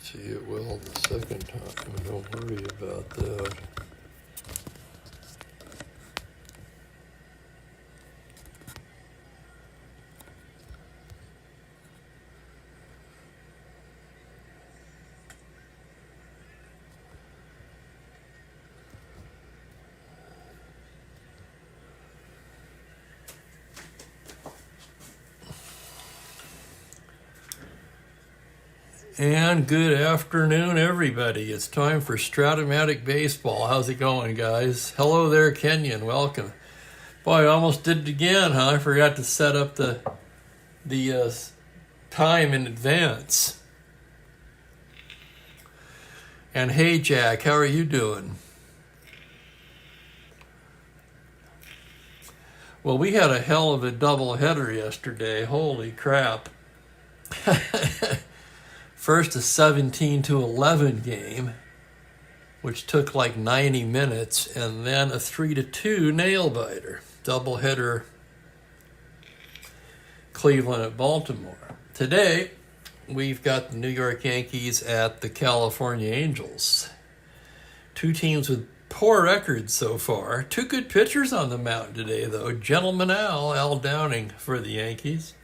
See, it will the second time. Don't worry about that. And good afternoon, everybody. It's time for Strat-O-Matic Baseball. How's it going, guys? Hello there, Kenyon. Welcome. Boy, I almost did it again, huh? I forgot to set up the time in advance. And hey, Jack, how are you doing? Well, we had a hell of a doubleheader yesterday. Holy crap. First a 17-11 game, which took like 90 minutes, and then a 3-2 nail-biter. Doubleheader, Cleveland at Baltimore. Today, we've got the New York Yankees at the California Angels. Two teams with poor records so far. Two good pitchers on the mound today, though. Gentleman Al Downing for the Yankees,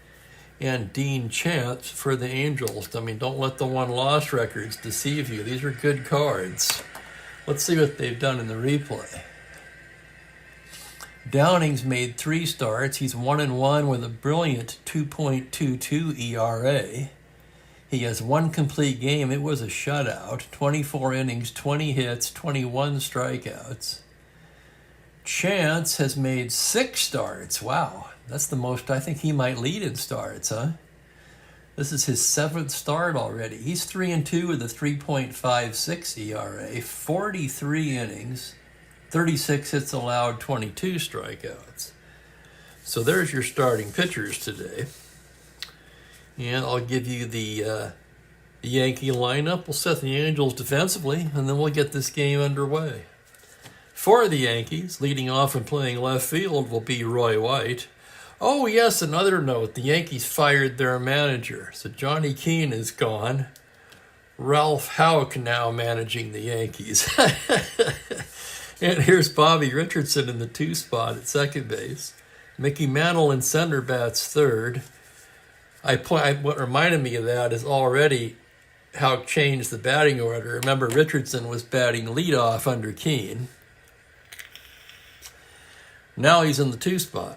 and Dean Chance for the Angels. I mean, don't let the one-loss records deceive you. These are good cards. Let's see what they've done in the replay. Downing's made 3 starts. He's 1-1 with a brilliant 2.22 ERA. He has 1 complete game. It was a shutout. 24 innings, 20 hits, 21 strikeouts. Chance has made 6 starts. Wow. That's the most. I think he might lead in starts, huh? This is his 7th start already. He's 3-2 with a 3.56 ERA, 43 innings, 36 hits allowed, 22 strikeouts. So there's your starting pitchers today. And I'll give you the Yankee lineup. We'll set the Angels defensively, and then we'll get this game underway. For the Yankees, leading off and playing left field will be Roy White. Oh, yes, another note. The Yankees fired their manager. So Johnny Keane is gone. Ralph Houck now managing the Yankees. And here's Bobby Richardson in the 2 spot at second base. Mickey Mantle in center bats third. What reminded me of that is already Houck changed the batting order. Remember, Richardson was batting leadoff under Keane. Now he's in the 2 spot.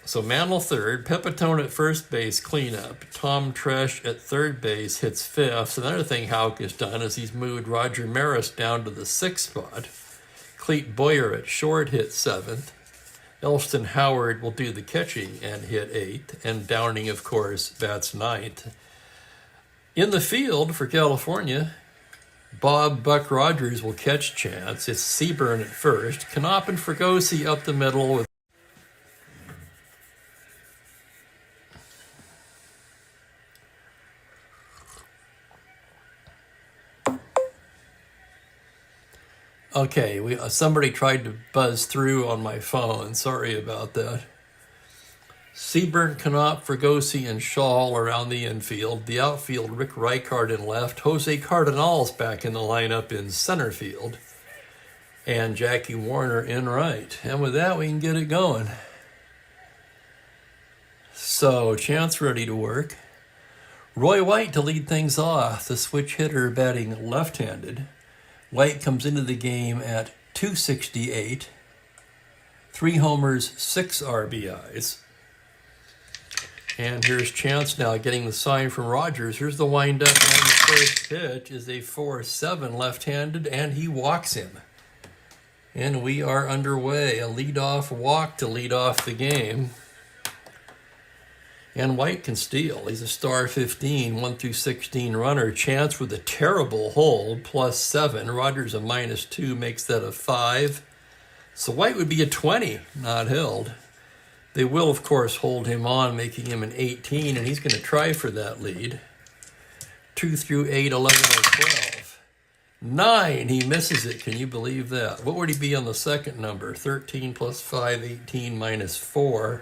So Mantle third, Pepitone at first base cleanup. Tom Tresh at third base hits 5th. Another thing Houck has done is he's moved Roger Maris down to the 6th spot. Clete Boyer at short hit 7th. Elston Howard will do the catching and hit 8th. And Downing, of course, bats 9th. In the field for California, Bob Buck Rogers will catch Chance. It's Seaburn at first. Knopp and Fregosi up the middle with Okay, somebody tried to buzz through on my phone. Sorry about that. Seaburn, Knopp, Fregosi, and Shaw around the infield. The outfield, Rick Reichard in left. Jose Cardenal's back in the lineup in center field. And Jackie Warner in right. And with that, we can get it going. So, Chance ready to work. Roy White to lead things off. The switch hitter batting left-handed. White comes into the game at 268, 3 homers, 6 RBIs. And here's Chance now getting the sign from Rogers. Here's the windup, and the first pitch is a 4-7 left-handed, and he walks him. And we are underway. A leadoff walk to lead off the game. And White can steal. He's a star 15, 1-16 runner. Chance with a terrible hold, +7. Rogers a -2 makes that a 5. So White would be a 20, not held. They will, of course, hold him on, making him an 18, and he's going to try for that lead. 2 through 8, 11 or 12. 9, he misses it. Can you believe that? What would he be on the second number? 13 + 5, 18 -4.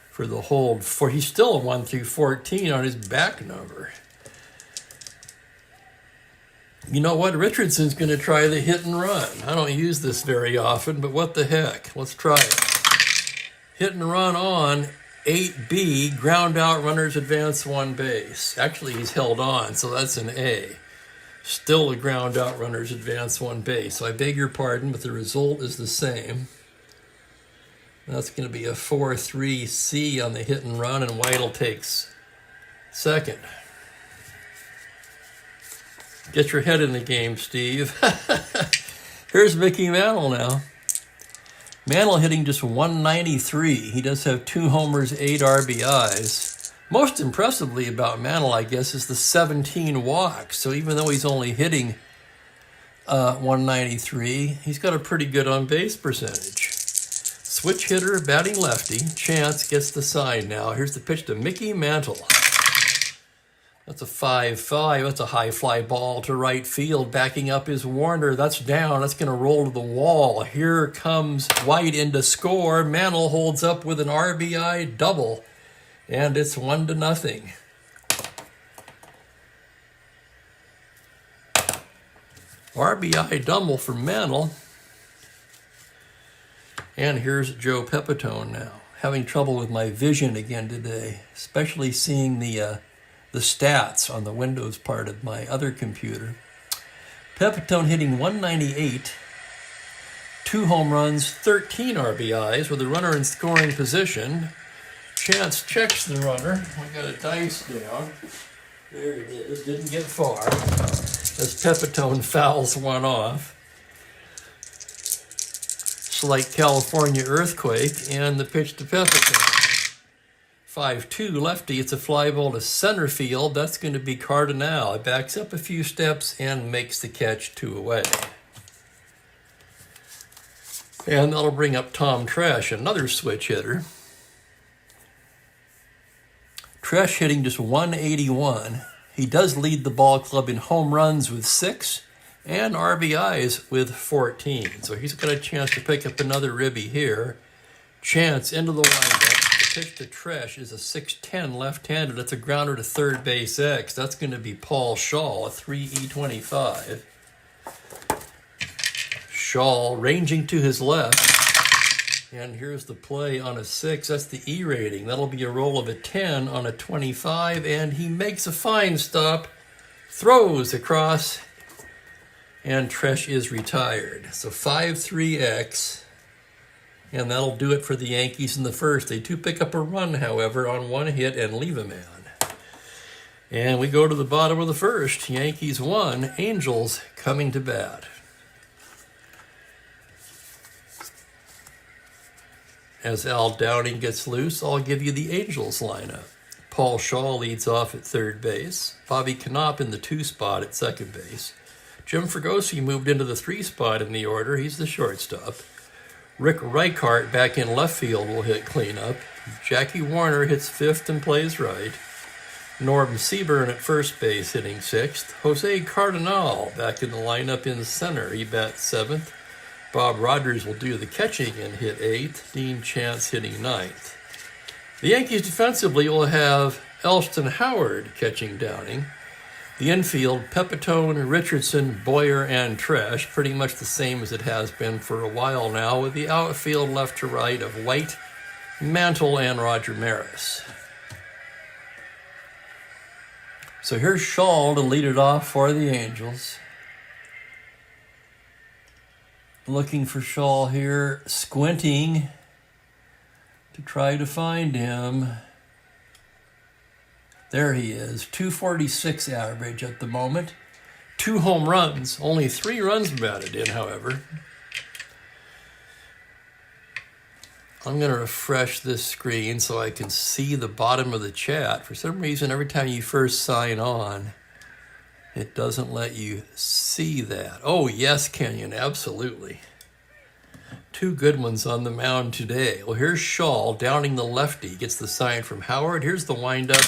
For the hold, for he's still a 1 through 14 on his back number. You know what? Richardson's going to try the hit and run. I don't use this very often, but what the heck? Let's try it. Hit and run on 8B, ground out, runners advance one base. Actually, he's held on, so that's an A. Still a ground out, runners advance one base. So I beg your pardon, but the result is the same. That's going to be a 4-3 C on the hit and run, and Weidel takes second. Get your head in the game, Steve. Here's Mickey Mantle now. Mantle hitting just 193. He does have 2 homers, 8 RBIs. Most impressively about Mantle, I guess, is the 17 walks. So even though he's only hitting 193, he's got a pretty good on-base percentage. Switch hitter, batting lefty. Chance gets the sign now. Here's the pitch to Mickey Mantle. That's a 5-5. That's a high fly ball to right field. Backing up is Warner. That's down. That's going to roll to the wall. Here comes White in to score. Mantle holds up with an RBI double. And it's 1-0. RBI double for Mantle. And here's Joe Pepitone now. Having trouble with my vision again today, especially seeing the stats on the Windows part of my other computer. Pepitone hitting 198, 2 home runs, 13 RBIs with a runner in scoring position. Chance checks the runner. We got a dice down. There it is. Didn't get far. As Pepitone fouls one off. Slight California earthquake, and the pitch to Pepitone. 5-2 lefty. It's a fly ball to center field. That's going to be Cardinal. It backs up a few steps and makes the catch 2 away. And that'll bring up Tom Tresh, another switch hitter. Tresh hitting just 181. He does lead the ball club in home runs with 6 and RBIs with 14. So he's got a chance to pick up another ribby here. Chance into the windup. Pitch to Tresh is a 6'10 left-handed. That's a grounder to third base X. That's going to be Paul Shaw, a 3E25. Shaw ranging to his left. And here's the play on a 6. That's the E rating. That'll be a roll of a 10 on a 25. And he makes a fine stop. Throws across. And Tresh is retired. So 5-3X. And that'll do it for the Yankees in the first. They do pick up a run, however, on 1 hit and leave a man. And we go to the bottom of the first. Yankees 1, Angels coming to bat. As Al Downing gets loose, I'll give you the Angels lineup. Paul Shaw leads off at third base. Bobby Knopp in the 2 spot at second base. Jim Fregosi moved into the 3 spot in the order. He's the shortstop. Rick Reichart back in left field will hit cleanup. Jackie Warner hits 5th and plays right. Norm Seaburn at first base hitting 6th. Jose Cardinal back in the lineup in center. He bats 7th. Bob Rogers will do the catching and hit 8th. Dean Chance hitting 9th. The Yankees defensively will have Elston Howard catching Downing. The infield, Pepitone, Richardson, Boyer, and Tresh, pretty much the same as it has been for a while now, with the outfield left to right of White, Mantle, and Roger Maris. So here's Shaw to lead it off for the Angels. Looking for Shaw here, squinting to try to find him. There he is, 246 average at the moment. 2 home runs, only 3 runs batted in, however. I'm going to refresh this screen so I can see the bottom of the chat. For some reason, every time you first sign on, it doesn't let you see that. Oh, yes, Kenyon, absolutely. 2 good ones on the mound today. Well, here's Shaw, Downing the lefty, gets the sign from Howard. Here's the windup.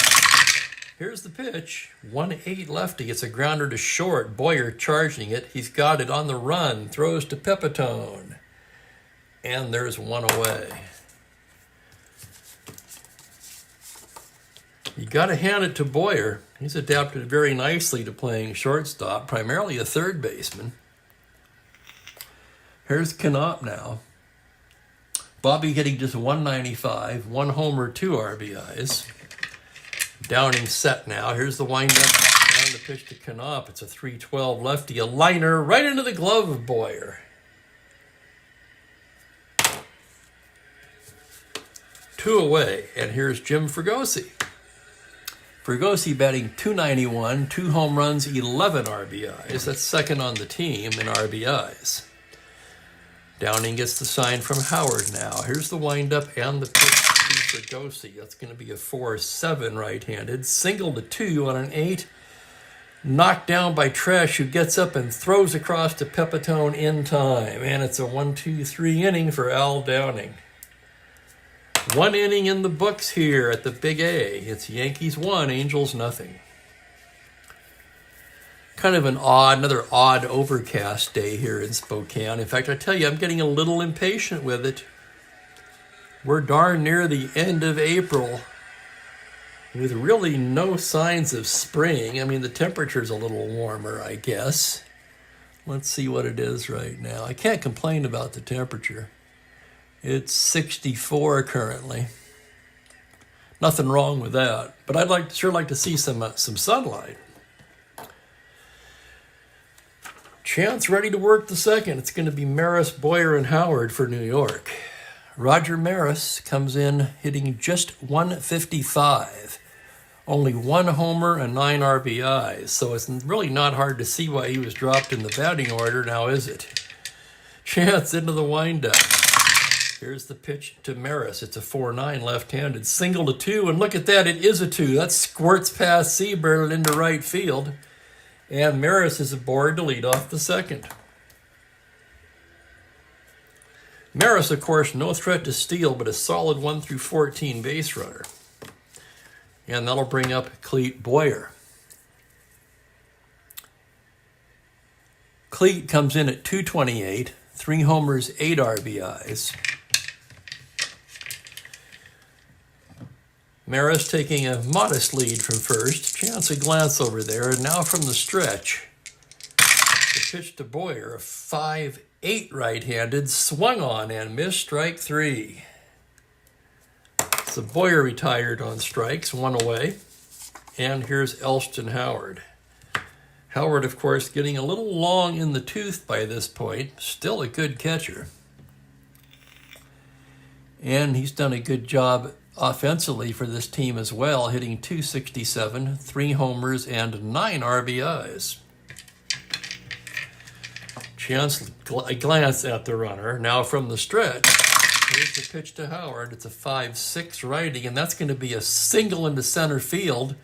Here's the pitch. 1-8 lefty. It's a grounder to short. Boyer charging it. He's got it on the run. Throws to Pepitone. And there's 1 away. You got to hand it to Boyer. He's adapted very nicely to playing shortstop, primarily a third baseman. Here's Knopp now. Bobby hitting just 195, 1 homer, 2 RBIs. Downing set now. Here's the windup and the pitch to Knopp. It's a 3-12 lefty, a liner right into the glove of Boyer. 2 away, and here's Jim Fregosi. Fregosi batting .291, 2 home runs, 11 RBIs. That's second on the team in RBIs. Downing gets the sign from Howard now. Here's the windup and the pitch to Fregosi. That's going to be a 4-7 right-handed. Single to 2 on an 8. Knocked down by Tresh, who gets up and throws across to Pepitone in time. And it's a 1-2-3 inning for Al Downing. 1 inning in the books here at the Big A. It's Yankees 1, Angels nothing. Kind of another odd overcast day here in Spokane. In fact, I tell you, I'm getting a little impatient with it. We're darn near the end of April with really no signs of spring. I mean, the temperature's a little warmer, I guess. Let's see what it is right now. I can't complain about the temperature. It's 64 currently. Nothing wrong with that. But I'd sure like to see some sunlight. Chance ready to work the second. It's going to be Maris, Boyer, and Howard for New York. Roger Maris comes in hitting just 155. Only 1 homer and 9 RBIs. So it's really not hard to see why he was dropped in the batting order now, is it? Chance into the windup. Here's the pitch to Maris. It's a 4-9 left-handed. Single to 2, and look at that. It is a 2. That squirts past Seabird into right field. And Maris is aboard to lead off the second. Maris, of course, no threat to steal, but a solid 1 through 14 base runner. And that'll bring up Clete Boyer. Clete comes in at 228, 3 homers, 8 RBIs. Maris taking a modest lead from first. Chance a glance over there. And now from the stretch, the pitch to Boyer, a 5-8 right-handed, swung on and missed strike 3. So Boyer retired on strikes, 1 away. And here's Elston Howard. Howard, of course, getting a little long in the tooth by this point. Still a good catcher. And he's done a good job offensively for this team as well, hitting .267, 3 homers, and 9 RBIs. Chance a glance at the runner. Now from the stretch, here's the pitch to Howard. It's a 5-6 righty, and that's going to be a single into center field.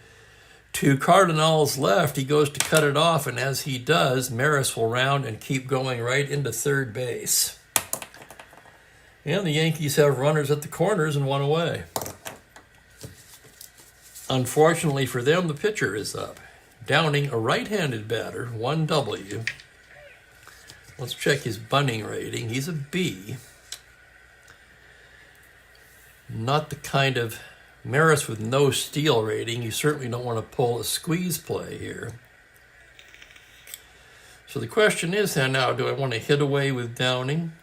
To Cardinal's left, he goes to cut it off, and as he does, Maris will round and keep going right into third base. And the Yankees have runners at the corners and 1 away. Unfortunately for them, the pitcher is up. Downing, a right-handed batter, 1 W. Let's check his bunting rating. He's a B. Not the kind of Maris with no steal rating. You certainly don't want to pull a squeeze play here. So the question is now, do I want to hit away with Downing?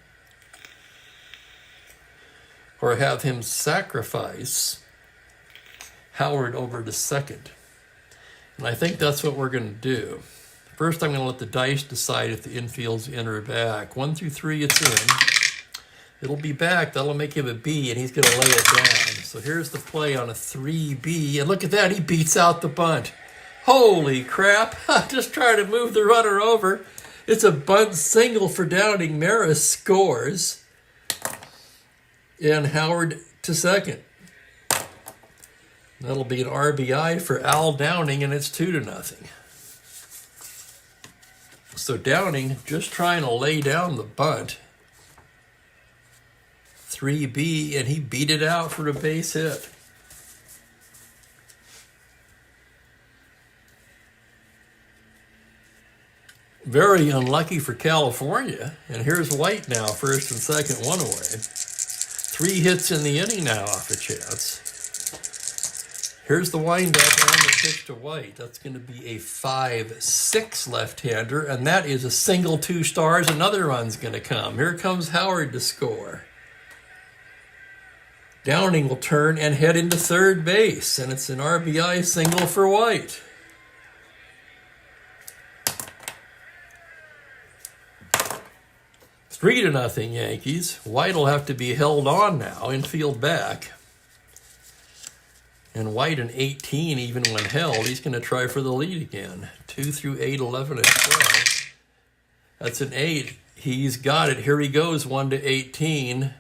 Or have him sacrifice Howard over to second? And I think that's what we're going to do. First, I'm going to let the dice decide if the infield's in or back. 1 through 3, it's in. It'll be back. That'll make him a B, and he's going to lay it down. So here's the play on a 3B. And look at that. He beats out the bunt. Holy crap. Just trying to move the runner over. It's a bunt single for Downing. Maris scores. And Howard to second. That'll be an RBI for Al Downing, and it's 2-0. So Downing just trying to lay down the bunt. 3B, and he beat it out for a base hit. Very unlucky for California. And here's White now, first and second, 1 away. 3 hits in the inning now off a Chance. Here's the windup and the pitch to White. That's going to be a 5-6 left-hander, and that is a single 2 stars. Another run's going to come. Here comes Howard to score. Downing will turn and head into third base, and it's an RBI single for White. Three to nothing Yankees. White will have to be held on now, infield back. And White in 18, even when held, he's going to try for the lead again. 2 through 8, 11, and 12. That's an 8. He's got it. Here he goes, 1 to 18.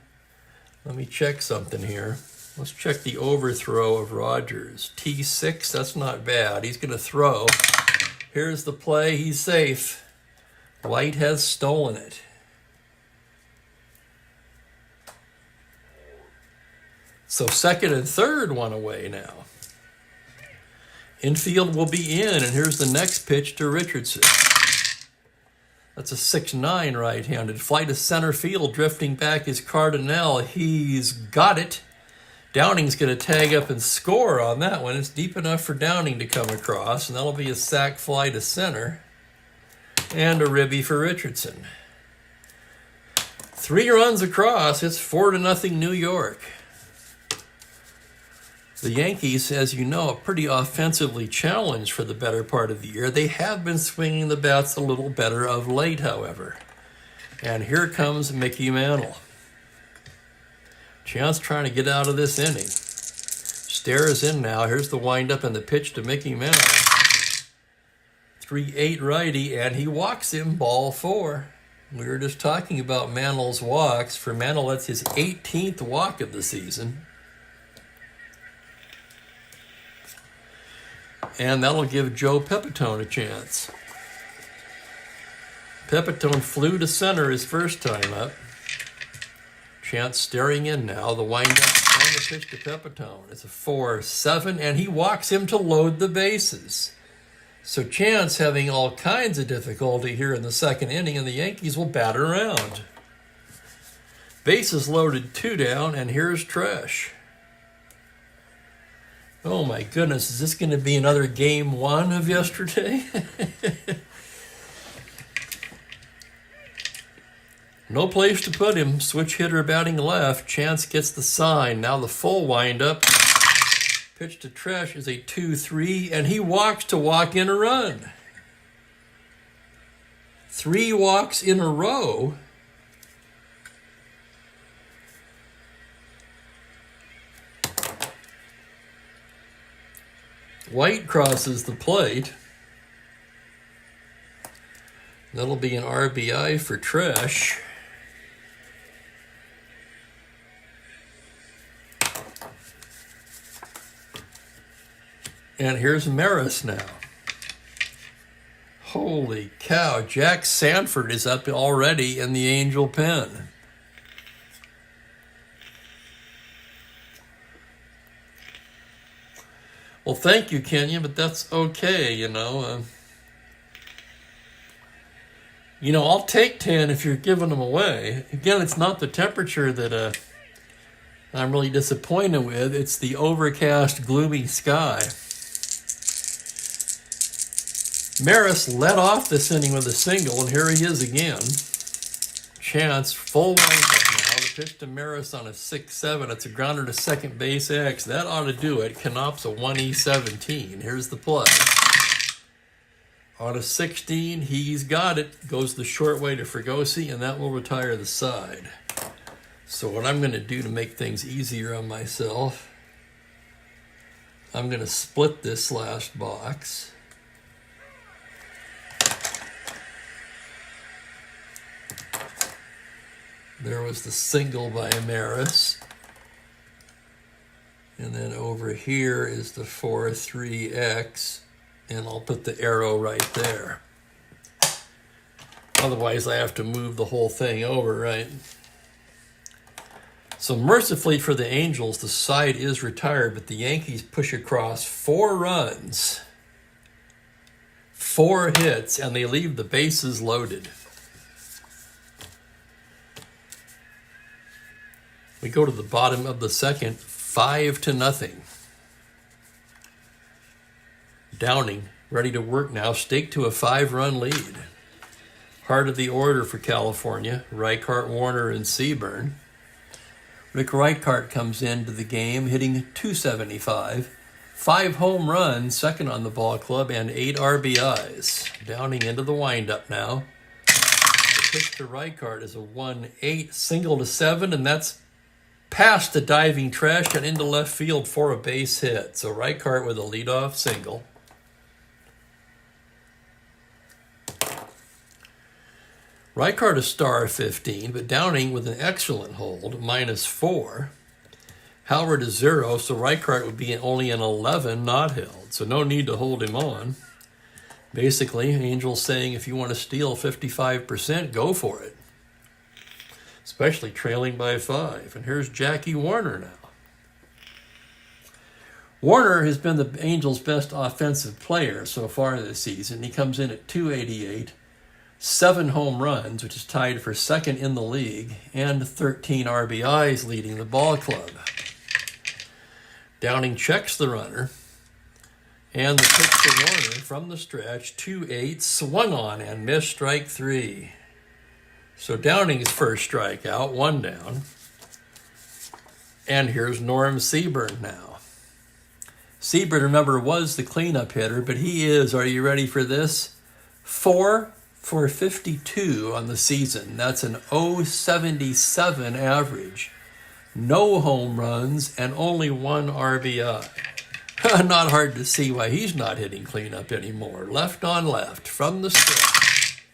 Let me check something here. Let's check the overthrow of Rogers. T6, that's not bad. He's going to throw. Here's the play. He's safe. White has stolen it. So second and third one away now. Infield will be in, and here's the next pitch to Richardson. That's a 6-9 right-handed. Fly to center field, drifting back is Cardinal. He's got it. Downing's going to tag up and score on that one. It's deep enough for Downing to come across, and that'll be a sac fly to center. And a ribby for Richardson. 3 runs across. It's 4 to nothing New York. The Yankees, as you know, are pretty offensively challenged for the better part of the year. They have been swinging the bats a little better of late, however. And here comes Mickey Mantle. Chance trying to get out of this inning. Stares in now. Here's the windup and the pitch to Mickey Mantle. 3-8 righty, and he walks him, ball 4. We were just talking about Mantle's walks. For Mantle, that's his 18th walk of the season. And that'll give Joe Pepitone a chance. Pepitone flew to center his first time up. Chance staring in now. The windup and the pitch to Pepitone. It's a 4-7, and he walks him to load the bases. So Chance having all kinds of difficulty here in the second inning, and the Yankees will bat around. Bases loaded, 2 down, and here's Tresh. Oh my goodness, is this going to be another game 1 of yesterday? No place to put him. Switch hitter batting left. Chance gets the sign. Now the full windup. Pitch to Tresh is a 2-3, and he walks to walk in a run. 3 walks in a row. White crosses the plate. That'll be an RBI for Tresh. And here's Maris now. Holy cow, Jack Sanford is up already in the Angel pen. Well, thank you, Kenya, but that's okay, you know. I'll take 10 if you're giving them away. Again, it's not the temperature that I'm really disappointed with. It's the overcast, gloomy sky. Maris led off this inning with a single, and here he is again. Chance, full windup now. The pitch to Maris on a 6-7. It's a grounder to second base X. That ought to do it. Knopf's a 1E17. Here's the play. On a 16, he's got it. Goes the short way to Fregosi, and that will retire the side. So what I'm going to do to make things easier on myself, I'm going to split this last box. There was the single by Maris. And then over here is the 4-3X. And I'll put the arrow right there. Otherwise, I have to move the whole thing over, right? So mercifully for the Angels, the side is retired, but the Yankees push across 4 runs, 4 hits, and they leave the bases loaded. We go to the bottom of the second, 5-0. Downing ready to work now, stake to a 5-run lead. Heart of the order for California, Reichart, Warner, and Seaburn. Rick Reichart comes into the game hitting .275, 5 home runs, second on the ball club, and 8 RBIs. Downing into the windup now. The pitch to Reichart is a 1-8 single to 7, and that's past the diving trash and into left field for a base hit. So Reichart with a leadoff single. Reichart a star 15, but Downing with an excellent hold, -4. Howard is 0, so Reichart would be only an 11 not held, so no need to hold him on. Basically, Angels saying if you want to steal 55%, go for it. Especially trailing by 5. And here's Jackie Warner now. Warner has been the Angels' best offensive player so far this season. He comes in at .288. 7 home runs, which is tied for second in the league, and 13 RBIs leading the ball club. Downing checks the runner, and the pitch to Warner from the stretch, 2-8, swung on and missed, strike 3. So Downing's first strikeout, 1 down. And here's Norm Seaburn now. Seaburn, remember, was the cleanup hitter, but he is, are you ready for this? 4 for 52 on the season. That's an .077 average. No home runs and only 1 RBI. Not hard to see why he's not hitting cleanup anymore. Left on left from the stretch.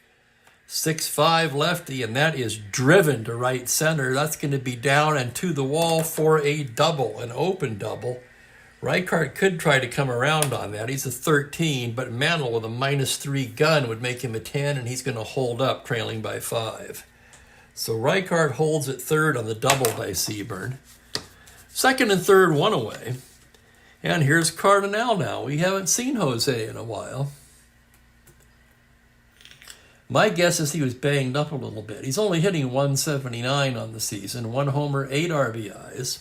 6'5" lefty, and that is driven to right center. That's going to be down and to the wall for a double, an open double. Reichart could try to come around on that. He's a 13, but Mantle with a -3 gun would make him a 10, and he's going to hold up trailing by 5. So Reichart holds at third on the double by Seaburn. Second and third, 1 away. And here's Cardinal now. We haven't seen Jose in a while. My guess is he was banged up a little bit. He's only hitting .179 on the season, 1 homer, 8 RBIs.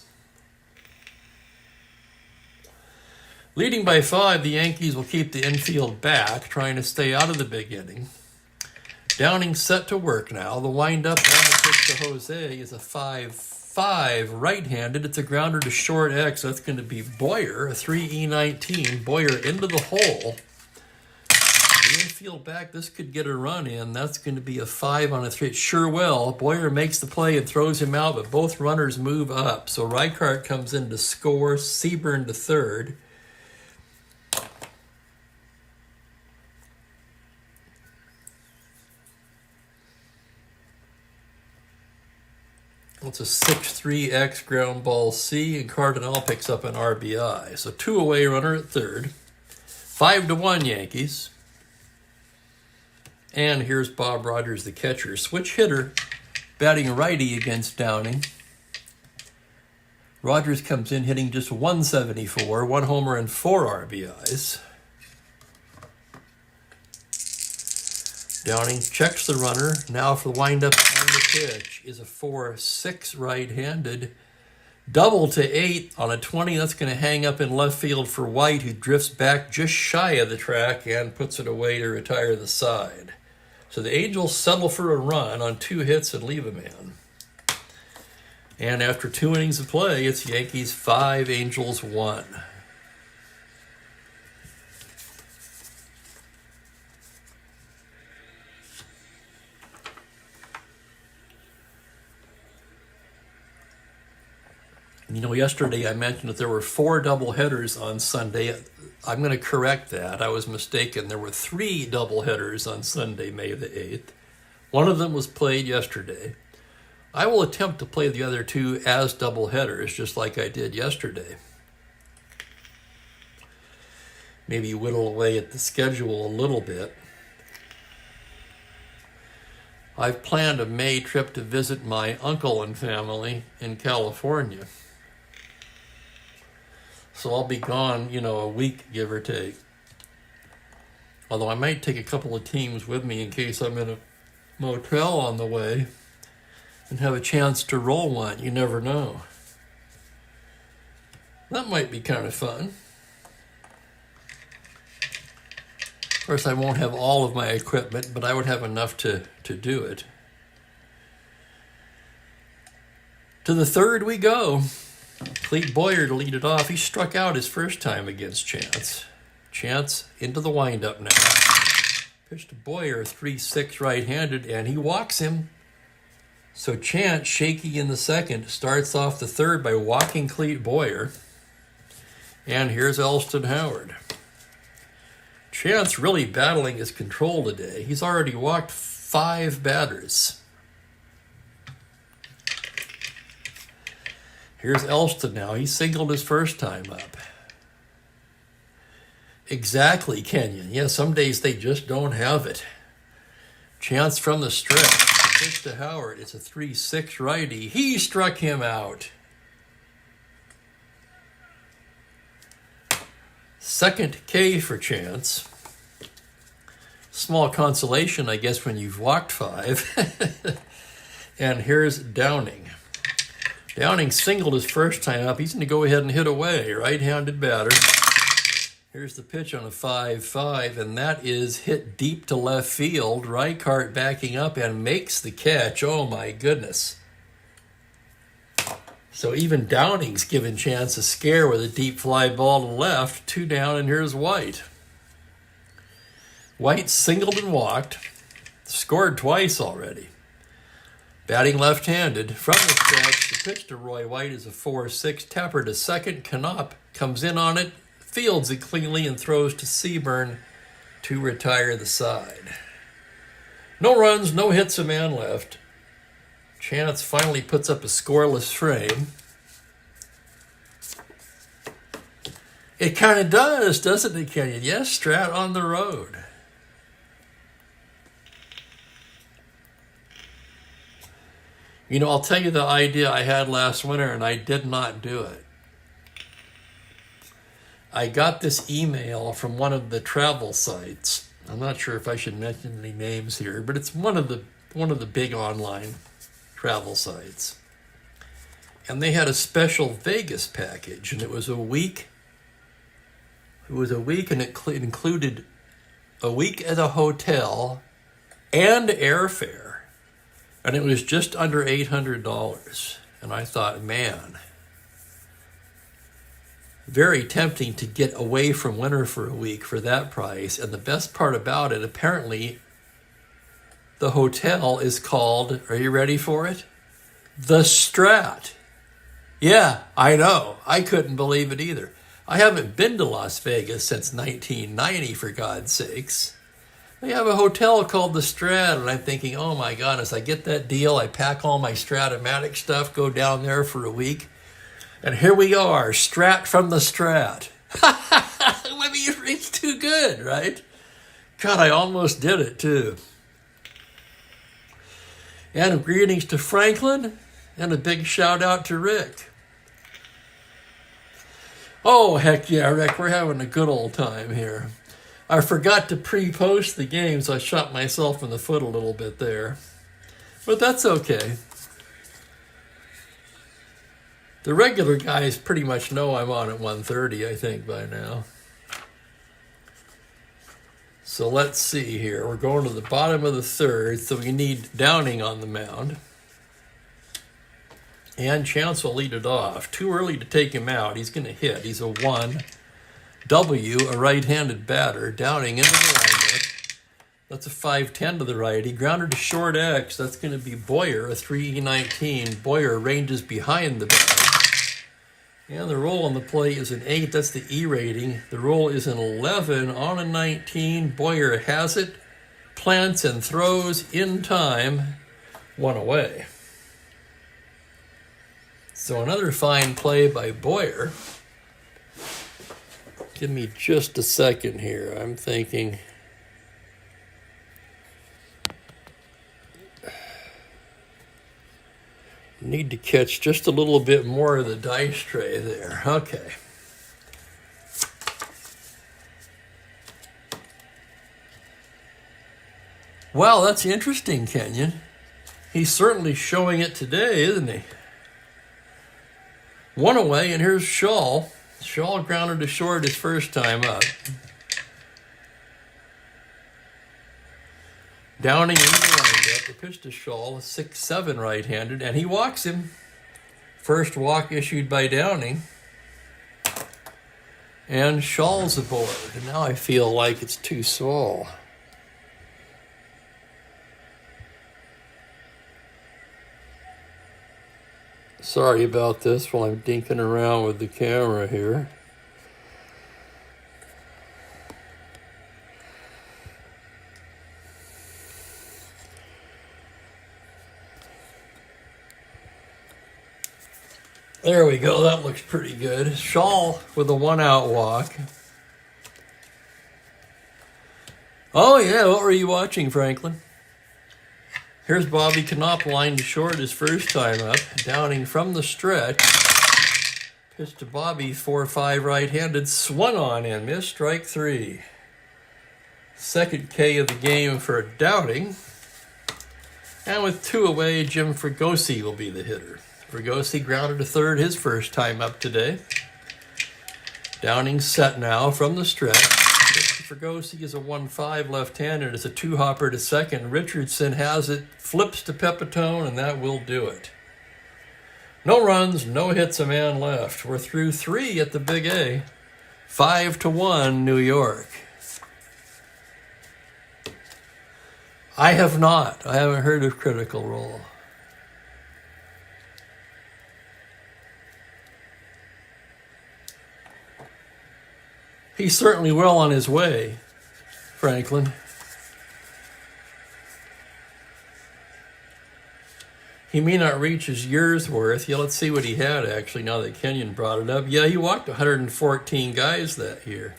Leading by 5, the Yankees will keep the infield back, trying to stay out of the big inning. Downing set to work now. The windup on the pitch to Jose is a 5-5 right-handed. It's a grounder to short X. That's going to be Boyer, a 3E19. Boyer into the hole. The infield back, this could get a run in. That's going to be a 5 on a 3. It sure will. Boyer makes the play and throws him out, but both runners move up. So Reichart comes in to score. Seaburn to third. It's a 6-3X ground ball C, and Cardinal picks up an RBI. So 2 away runner at third. 5-1 Yankees. And here's Bob Rogers, the catcher. Switch hitter, batting righty against Downing. Rogers comes in hitting just .174, 1 homer and 4 RBIs. Downing checks the runner. Now for the windup on the pitch is a 4-6 right-handed. Double to 8 on a 20. That's going to hang up in left field for White, who drifts back just shy of the track and puts it away to retire the side. So the Angels settle for a run on 2 hits and leave a man. And after 2 innings of play, it's Yankees 5, Angels 1. You know, yesterday I mentioned that there were 4 doubleheaders on Sunday. I'm going to correct that. I was mistaken. There were 3 doubleheaders on Sunday, May the 8th. One of them was played yesterday. I will attempt to play the other 2 as doubleheaders, just like I did yesterday. Maybe whittle away at the schedule a little bit. I've planned a May trip to visit my uncle and family in California. So I'll be gone, a week, give or take. Although I might take a couple of teams with me in case I'm in a motel on the way and have a chance to roll one. You never know. That might be kind of fun. course, I won't have all of my equipment, but I would have enough to do it. To the third we go. Clete Boyer to lead it off. He struck out his first time against Chance. Chance into the windup now. Pitch to Boyer, 3-6 right-handed, and he walks him. So Chance, shaky in the second, starts off the third by walking Clete Boyer. And here's Elston Howard. Chance really battling his control today. He's already walked 5 batters. Here's Elston now. He singled his first time up. Exactly, Kenyon. Yeah, some days they just don't have it. Chance from the stretch. Pitch to Howard. It's a 3-6 righty. He struck him out. Second K for Chance. Small consolation, I guess, when you've walked 5. And here's Downing. Downing singled his first time up. He's going to go ahead and hit away. Right-handed batter. Here's the pitch on a 5-5, and that is hit deep to left field. Reichart backing up and makes the catch. Oh, my goodness. So even Downing's given Chance a scare with a deep fly ball to left. 2 down, and here's White. White singled and walked. Scored twice already. Batting left-handed. From the stretch, the pitch to Roy White is a 4-6. Tapper to second. Knopp comes in on it, fields it cleanly, and throws to Seaburn to retire the side. No runs, no hits, a man left. Chance finally puts up a scoreless frame. It kind of does, doesn't it, Kenyon? Yes, Strat on the road. You know, I'll tell you the idea I had last winter, and I did not do it. I got this email from one of the travel sites. I'm not sure if I should mention any names here, but it's one of the big online travel sites. And they had a special Vegas package, and it was a week. It was a week, and it included a week at a hotel and airfare. And it was just under $800. And I thought, man, very tempting to get away from winter for a week for that price. And the best part about it, apparently, the hotel is called, are you ready for it? The Strat. Yeah, I know. I couldn't believe it either. I haven't been to Las Vegas since 1990, for God's sakes. They have a hotel called the Strat, and I'm thinking, oh my goodness, I get that deal, I pack all my Strat-O-Matic stuff, go down there for a week, and here we are, Strat from the Strat. I mean, it's too good, right? God, I almost did it, too. And greetings to Franklin, and a big shout out to Rick. Oh, heck yeah, Rick, we're having a good old time here. I forgot to pre-post the game, so I shot myself in the foot a little bit there. But that's okay. The regular guys pretty much know I'm on at 1:30, I think, by now. So let's see here. We're going to the bottom of the third, so we need Downing on the mound. And Chance will lead it off. Too early to take him out. He's going to hit. He's a 1. W, a right-handed batter. Downing into the lineup. That's a 5-10 to the right. He grounded to short X. That's going to be Boyer, a 3-19. Boyer ranges behind the bag. And the roll on the play is an 8. That's the E rating. The roll is an 11 on a 19. Boyer has it, plants and throws in time. 1 away. So another fine play by Boyer. Give me just a second here. I'm thinking. Need to catch just a little bit more of the dice tray there. Okay. Wow, that's interesting, Kenyon. He's certainly showing it today, isn't he? 1 away, and here's Shaw. Shaw grounded to short his first time up. Downing into the windup. The pitch to Scholl, 6-7 right-handed, and he walks him. First walk issued by Downing. And Scholl's aboard. And now I feel like it's too small. Sorry about this while I'm dinking around with the camera here. There we go, that looks pretty good. Scholl with a 1-out walk. Oh yeah, what were you watching, Franklin? Here's Bobby Knopp lined to short his first time up. Downing from the stretch. Pitch to Bobby, 4-5 right-handed. Swung on and missed, strike 3. Second K of the game for Downing. And with 2 away, Jim Fregosi will be the hitter. Fregosi grounded to third his first time up today. Downing set now from the stretch. Fregosi is a 1-5 left-handed. It's a 2-hopper to second. Richardson has it, flips to Pepitone, and that will do it. No runs, no hits, a man left. We're through 3 at the Big A. 5-1 New York. I have not. I haven't heard of Critical Role. He's certainly well on his way, Franklin. He may not reach his year's worth. Yeah, let's see what he had, actually, now that Kenyon brought it up. Yeah, he walked 114 guys that year.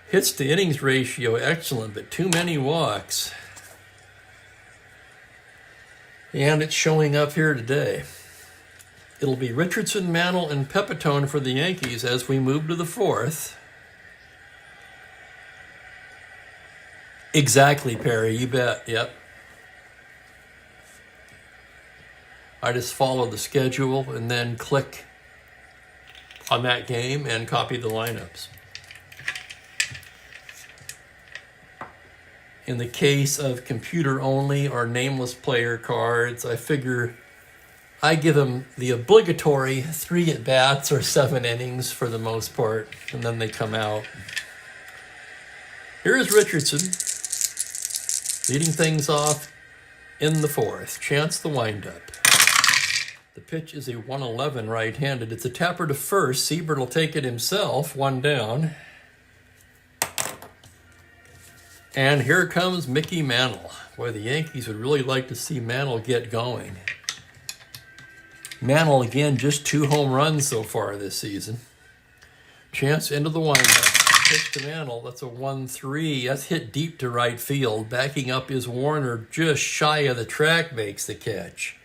Hits to innings ratio, excellent, but too many walks. And it's showing up here today. It'll be Richardson, Mantle, and Pepitone for the Yankees as we move to the 4th. Exactly, Perry, you bet, yep. I just follow the schedule and then click on that game and copy the lineups. In the case of computer-only or nameless player cards, I figure I give them the obligatory 3 at-bats or 7 innings for the most part, and then they come out. Here's Richardson, leading things off in the 4th. Chance the windup. The pitch is a 1-11 right-handed. It's a tapper to first. Siebert will take it himself, 1 down. And here comes Mickey Mantle. Boy, the Yankees would really like to see Mantle get going. Mantle, again, just 2 home runs so far this season. Chance into the windup. Pitch to Mantle. That's a 1-3. That's hit deep to right field. Backing up is Warner, just shy of the track, makes the catch.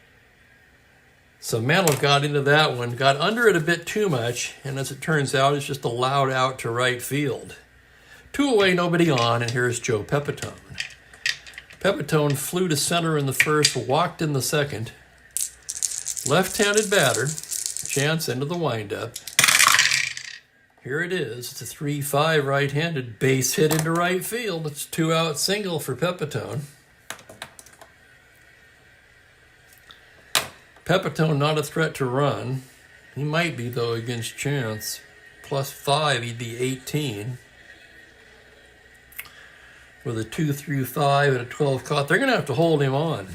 So Mantle got into that one, got under it a bit too much, and as it turns out, it's just allowed out to right field. 2 away, nobody on, and here's Joe Pepitone. Pepitone flew to center in the first, walked in the second. Left-handed batter, chance into the windup. Here it is. It's a 3-5 right-handed base hit into right field. It's a 2-out single for Pepitone. Pepitone not a threat to run. He might be, though, against Chance. +5, he'd be 18. With a 2-5 and a 12 caught, they're going to have to hold him on.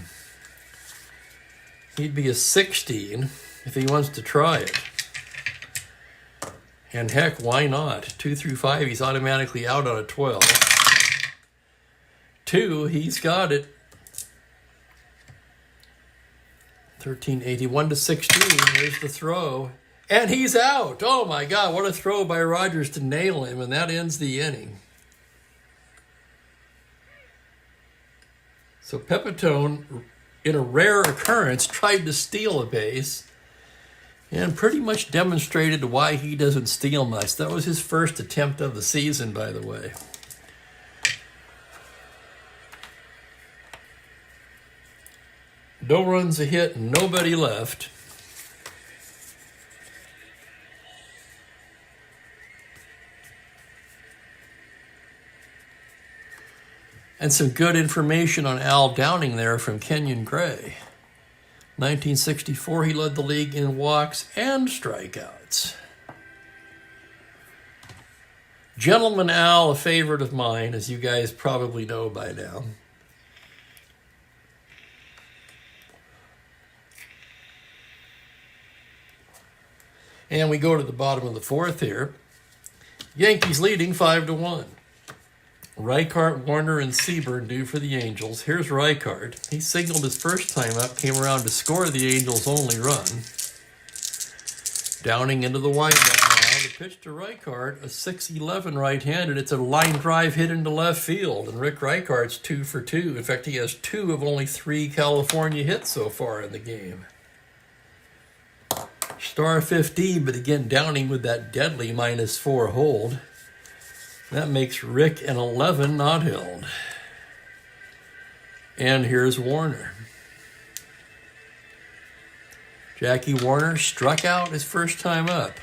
He'd be a 16 if he wants to try it. And heck, why not? 2-5, he's automatically out on a 12. 2, he's got it. 13-81 to 16. Here's the throw. And he's out. Oh my God, what a throw by Rogers to nail him, and that ends the inning. So Pepitone, in a rare occurrence, tried to steal a base and pretty much demonstrated why he doesn't steal much. That was his first attempt of the season, by the way. No runs a hit, nobody left. And some good information on Al Downing there from Kenyon Gray. 1964, he led the league in walks and strikeouts. Gentleman Al, a favorite of mine, as you guys probably know by now. And we go to the bottom of the fourth here. Yankees leading 5-1. Reichart, Warner, and Seaburn due for the Angels. Here's Reichart. He signaled his first time up, came around to score the Angels' only run. Downing into the windup now. The pitch to Reichart, a 6-11 right-handed. It's a line drive hit into left field, and Rick Reichardt's 2 for 2. In fact, he has 2 of only 3 California hits so far in the game. Star 15, but again, Downing with that deadly -4 hold. That makes Rick an 11 not held. And here's Warner. Jackie Warner struck out his first time up.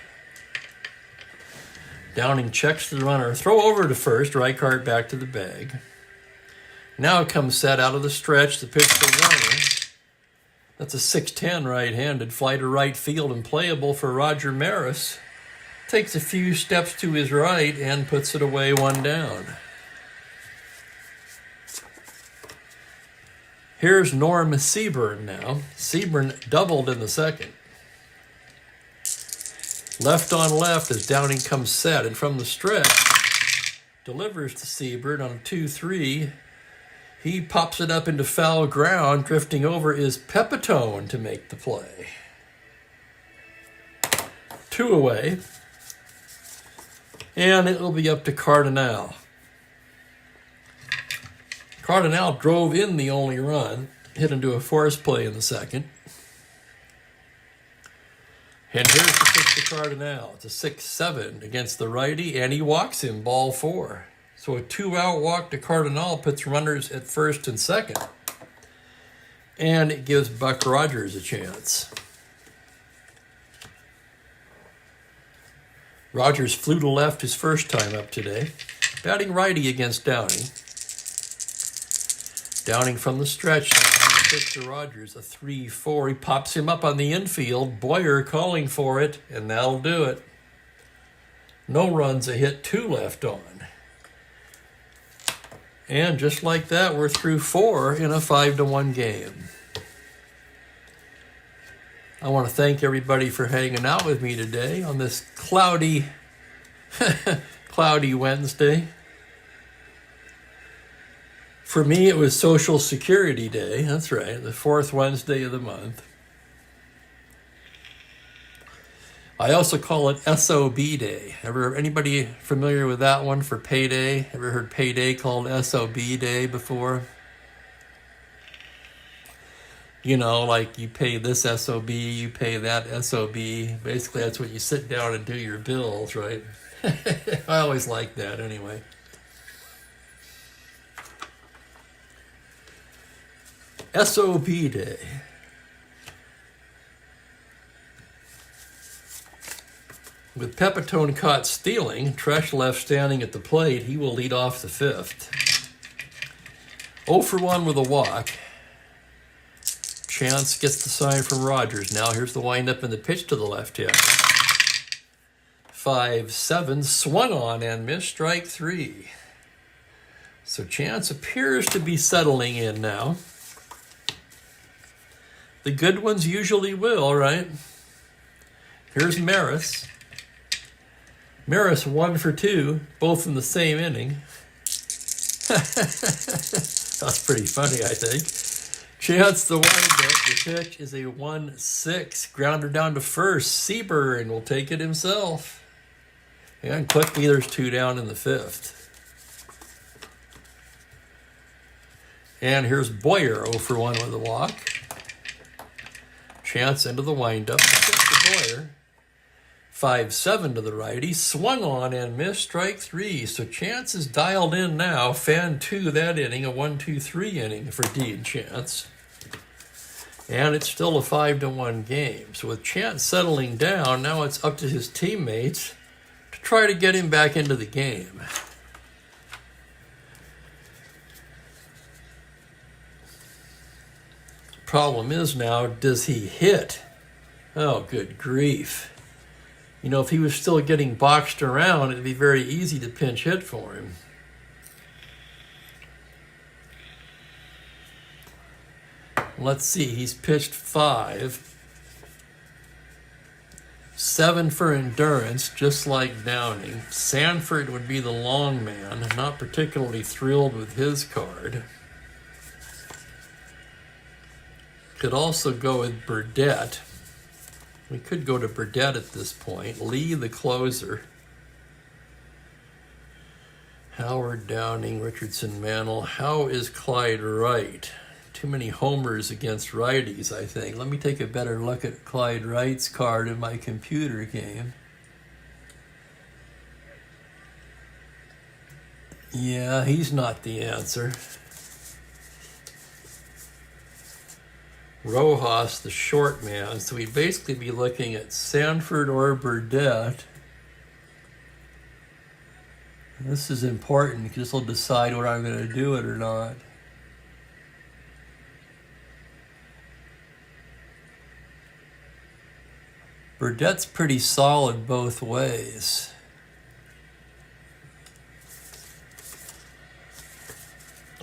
Downing checks the runner. Throw over to first. Reichart back to the bag. Now comes set out of the stretch. The pitch to Warner. That's a 6-10 right-handed. Fly to right field and playable for Roger Maris. Takes a few steps to his right and puts it away, 1 down. Here's Norm Seaburn now. Seaburn doubled in the second. Left on left as Downing comes set, and from the stretch, delivers to Seaburn on a 2-3. He pops it up into foul ground. Drifting over is Pepitone to make the play. 2 away. And it will be up to Cardinal. Cardinal drove in the only run, hit into a force play in the second. And here's the pitch to Cardinal. It's a 6-7 against the righty, and he walks him, ball 4. So a 2-out walk to Cardinal puts runners at first and second. And it gives Buck Rogers a chance. Rogers flew to left his first time up today. Batting righty against Downing. Downing from the stretch now. The pitch to Rogers, a 3-4. He pops him up on the infield. Boyer calling for it, and that'll do it. No runs, a hit, 2 left on. And just like that, we're through 4 in a 5-1 game. I want to thank everybody for hanging out with me today on this cloudy Wednesday. For me, it was Social Security Day. That's right, the 4th Wednesday of the month. I also call it SOB Day. Anybody familiar with that one for payday? Ever heard payday called SOB Day before? You know, like you pay this SOB, you pay that SOB. Basically, that's when you sit down and do your bills, right? I always like that anyway. SOB Day. With Pepitone caught stealing, Tresh left standing at the plate, he will lead off the 5th. 0 for 1 with a walk. Chance gets the sign from Rogers. Now here's the windup and the pitch to the left-hander. 5-7, swung on and missed, strike 3. So Chance appears to be settling in now. The good ones usually will, right? Here's Maris. Maris 1 for 2, both in the same inning. That's pretty funny, I think. Chance the windup. The pitch is a 1-6. Grounder down to first. Seaburn will take it himself. And quickly, there's 2 down in the 5th. And here's Boyer, 0 for 1 with a walk. Chance into the windup. The pitch to Boyer. 5-7 to the righty. Swung on and missed, strike 3. So Chance is dialed in now. Fan 2 that inning, a 1-2-3 inning for Dean Chance. And it's still a 5-1 game. So with Chance settling down, now it's up to his teammates to try to get him back into the game. Problem is now, does he hit? Oh, good grief. You know, if he was still getting boxed around, it'd be very easy to pinch hit for him. Let's see, he's pitched 5. 7 for endurance, just like Downing. Sanford would be the long man. Not particularly thrilled with his card. Could also go with Burdett. We could go to Burdett at this point. Lee, the closer. Howard, Downing, Richardson, Mantle. How is Clyde Wright? Too many homers against righties, I think. Let me take a better look at Clyde Wright's card in my computer game. Yeah, he's not the answer. Rojas, the short man. So we'd basically be looking at Sanford or Burdett. This is important because this will decide whether I'm going to do it or not. Burdett's pretty solid both ways.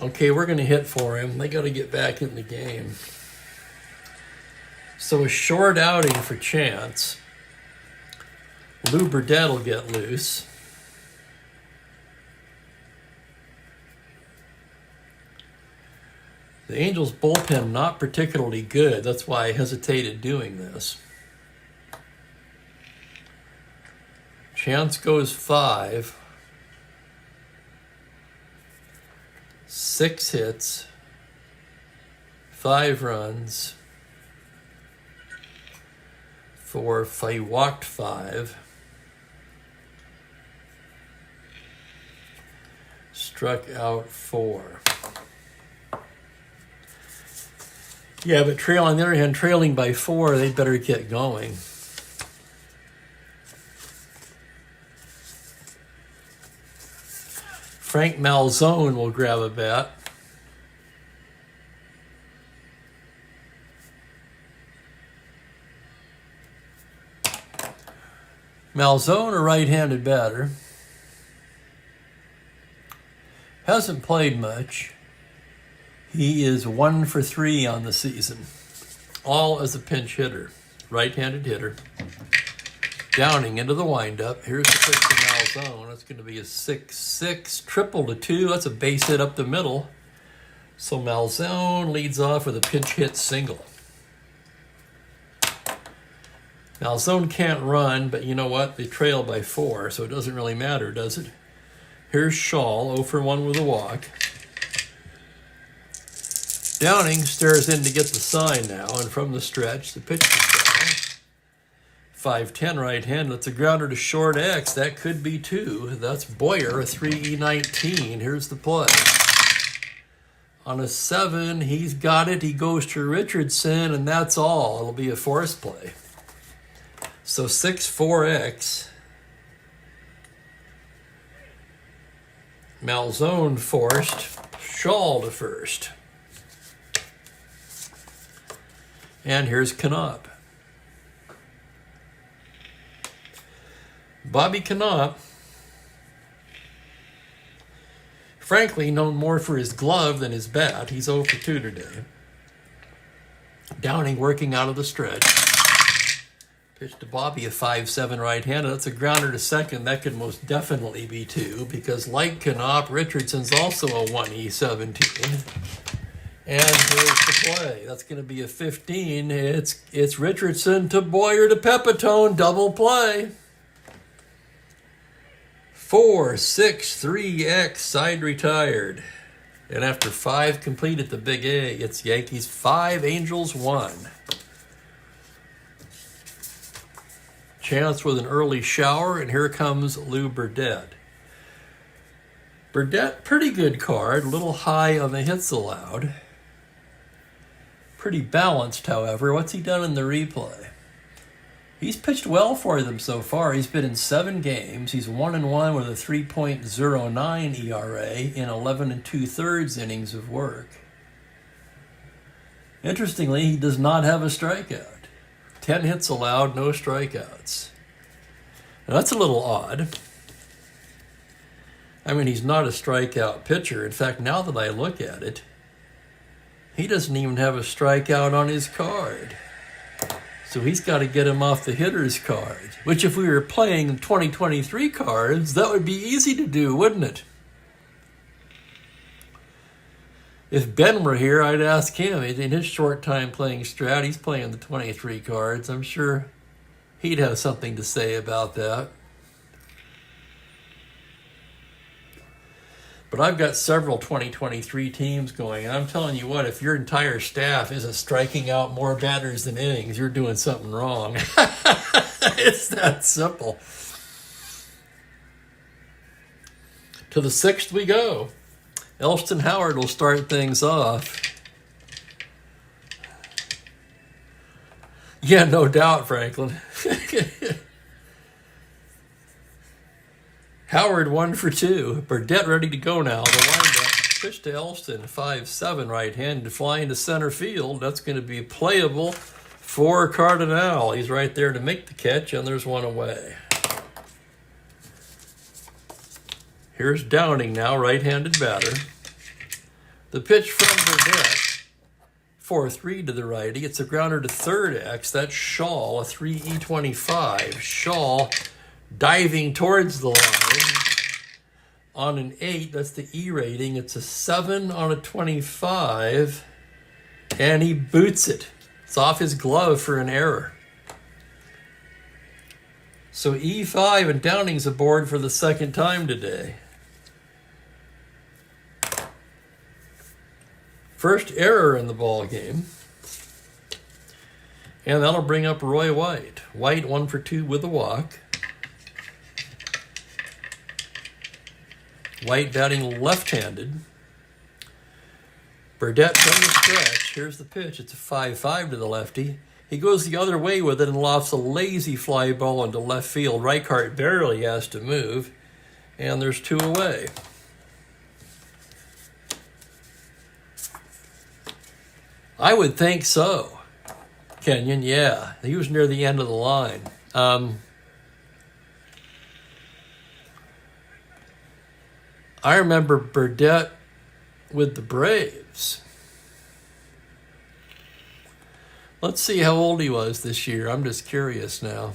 Okay, we're going to hit for him. They got to get back in the game. So a short outing for Chance. Lou Burdett will get loose. The Angels' bullpen not particularly good. That's why I hesitated doing this. Chance goes 5. 6 hits. 5 runs. 4. He walked 5. Struck out 4. Yeah, but on the other hand, trailing by 4, they better get going. Frank Malzone will grab a bat. Malzone, a right-handed batter. Hasn't played much. He is 1 for 3 on the season. All as a pinch hitter. Right-handed hitter. Downing into the windup. Here's the pitch to Malzone. It's going to be a 6-6 triple to 2. That's a base hit up the middle. So Malzone leads off with a pinch hit single. Malzone can't run, but you know what? They trail by 4, so it doesn't really matter, does it? Here's Shaw, 0 for 1 with a walk. Downing stares in to get the sign now, and from the stretch, the pitch to Shaw. 5-10 right hand. That's a grounder to short X. That could be 2. That's Boyer, a 3E19. Here's the play. On a 7, he's got it. He goes to Richardson, and that's all. It'll be a force play. So 6-4X. Malzone forced. Shaw to first. And here's Knopp. Bobby Knopp, frankly, known more for his glove than his bat. He's 0 for 2 today. Downing working out of the stretch. Pitch to Bobby, a 5-7 right-hander. That's a grounder to second. That could most definitely be 2 because like Knopp, Richardson's also a 1E17. And here's the play. That's going to be a 15. It's Richardson to Boyer to Pepitone. Double play. 4-6-3X, side retired. And after 5 complete at the Big A, it's Yankees 5, Angels 1. Chance with an early shower, and here comes Lou Burdett. Burdett, pretty good card, a little high on the hits allowed. Pretty balanced, however. What's he done in the replay? He's pitched well for them so far. He's been in 7 games. He's 1-1 with a 3.09 ERA in 11 2/3 innings of work. Interestingly, he does not have a strikeout. 10 hits allowed, no strikeouts. Now, that's a little odd. I mean, he's not a strikeout pitcher. In fact, now that I look at it, he doesn't even have a strikeout on his card. So he's got to get him off the hitter's card, which if we were playing 2023 cards, that would be easy to do, wouldn't it? If Ben were here, I'd ask him. In his short time playing Strat, he's playing the 23 cards. I'm sure he'd have something to say about that. But I've got several 2023 teams going, and I'm telling you what, if your entire staff isn't striking out more batters than innings, you're doing something wrong. It's that simple. To the 6th we go. Elston Howard will start things off. Yeah, no doubt, Franklin. Howard 1 for 2. Burdette ready to go now. The windup. Pitch to Elston. 5-7 right-handed. Flying to center field. That's going to be playable for Cardinal. He's right there to make the catch, and there's one away. Here's Downing now, right-handed batter. The pitch from Burdette. 4-3 to the righty. It's a grounder to third X. That's Shaw, a 3E25. Shaw diving towards the line on an 8. That's the E rating. It's a 7 on a 25. And he boots it. It's off his glove for an error. So E5 and Downing's aboard for the second time today. First error in the ball game. And that'll bring up Roy White. White 1 for 2 with a walk. White batting left-handed. Burdette from the stretch. Here's the pitch. It's a 5-5 to the lefty. He goes the other way with it and lofts a lazy fly ball into left field. Reichart barely has to move. And there's 2 away. I would think so. Kenyon, yeah. He was near the end of the line. I remember Burdette with the Braves. Let's see how old he was this year. I'm just curious now.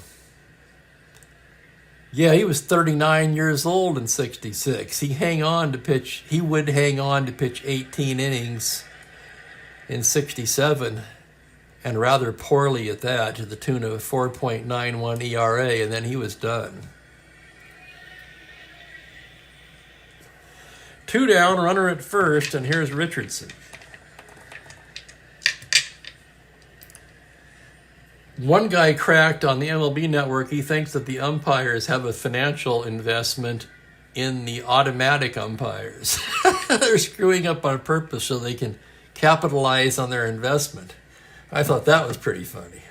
Yeah, he was 39 years old in 66. He would hang on to pitch 18 innings in 67, and rather poorly at that, to the tune of 4.91 ERA, and then he was done. 2 down, runner at first, and here's Richardson. One guy cracked on the MLB Network. He thinks that the umpires have a financial investment in the automatic umpires. They're screwing up on purpose so they can capitalize on their investment. I thought that was pretty funny.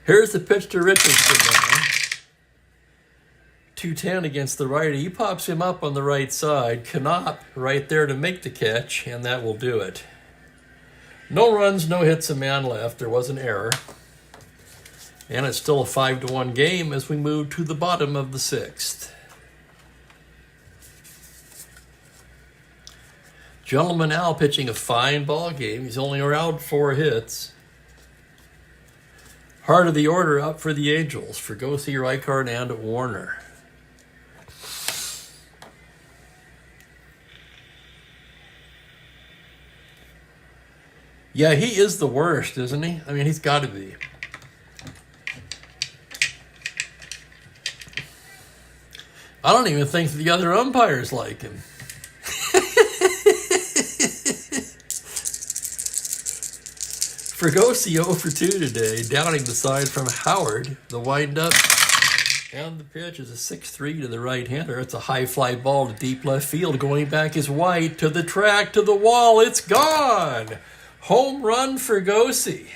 Here's the pitch to Richardson now. 2-10 against the righty. He pops him up on the right side. Knopp right there to make the catch, and that will do it. No runs, no hits, a man left. There was an error. And it's still a 5-1 game as we move to the bottom of the 6th. Gentleman Al pitching a fine ball game. He's only allowed 4 hits. Heart of the order up for the Angels. Fregosi, Reichart, and Warner. Yeah, he is the worst, isn't he? I mean, he's got to be. I don't even think the other umpires like him. Fregosi 0 for 2 today. Downing the side from Howard. The windup and the pitch is a 6-3 to the right-hander. It's a high fly ball to deep left field. Going back is White to the track, to the wall. It's gone. Home run Fregosi.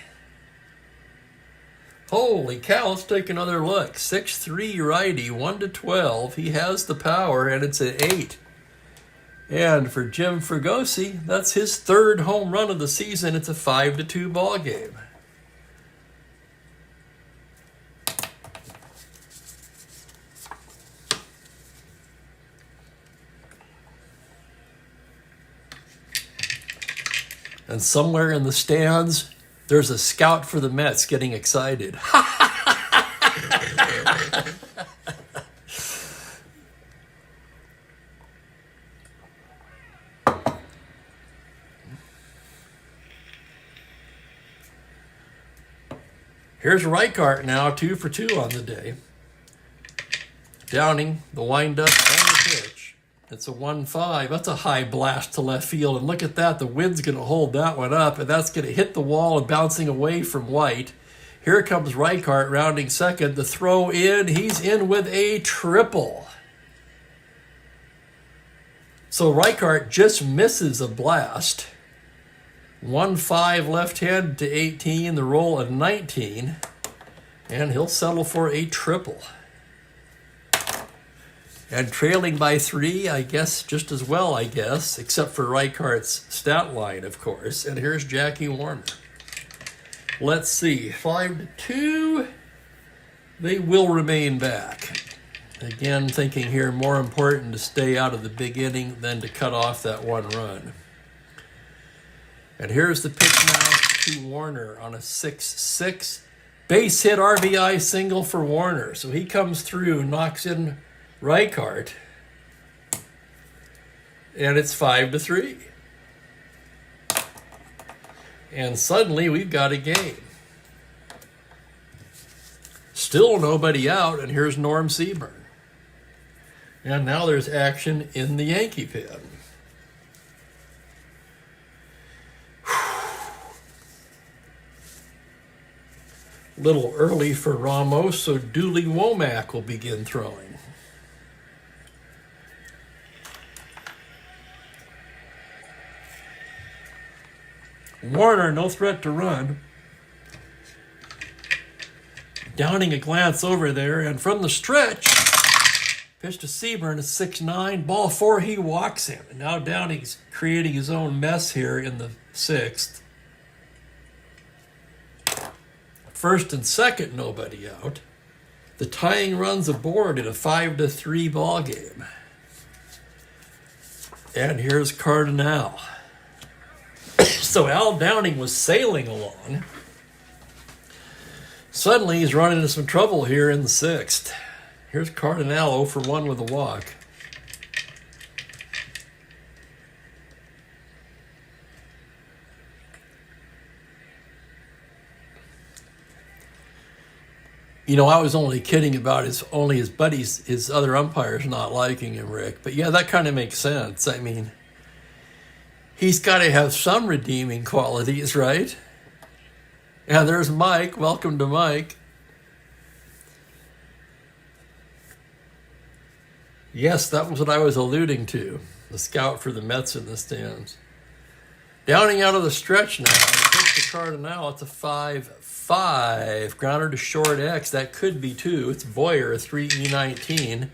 Holy cow, let's take another look. 6-3 righty, 1-12. He has the power, and it's an 8. And for Jim Fregosi, that's his third home run of the season. It's a 5-2 ball game. And somewhere in the stands, there's a scout for the Mets getting excited. Here's Reichart now, 2 for 2 on the day. Downing, the windup, and the pitch. It's a 1-5. That's a high blast to left field. And look at that. The wind's going to hold that one up, and that's going to hit the wall and bouncing away from White. Here comes Reichart rounding second. The throw in. He's in with a triple. So Reichart just misses a blast. 1-5 left-handed to 18, the roll of 19, and he'll settle for a triple. And trailing by 3, I guess, just as well, I guess, except for Reichart's stat line, of course. And here's Jackie Warner. Let's see, 5-2, they will remain back. Again, thinking here, more important to stay out of the big inning than to cut off that one run. And here's the pitch now to Warner on a 6-6. Base hit RBI single for Warner. So he comes through, knocks in Reichart. And it's 5-3. And suddenly we've got a game. Still nobody out, and here's Norm Seaburn. And now there's action in the Yankee pen. Little early for Ramos, so Dooley Womack will begin throwing. Warner, no threat to run. Downing a glance over there, and from the stretch, pitch to Seaburn at 6-9, ball 4, he walks him. And now Downing's creating his own mess here in the 6th. First and second, nobody out. The tying runs aboard in a 5-3 ball game. And here's Cardinal. So Al Downing was sailing along. Suddenly he's running into some trouble here in the 6th. Here's Cardinal 0 for 1 with a walk. You know, I was only kidding about his buddies, his other umpires not liking him, Rick. But yeah, that kind of makes sense. I mean, he's got to have some redeeming qualities, right? And there's Mike. Welcome to Mike. Yes, that was what I was alluding to. The scout for the Mets in the stands. Downing out of the stretch now. Pitch to Cardinal. It's a 5-5. Grounder to short X. That could be 2. It's Boyer, 3E19.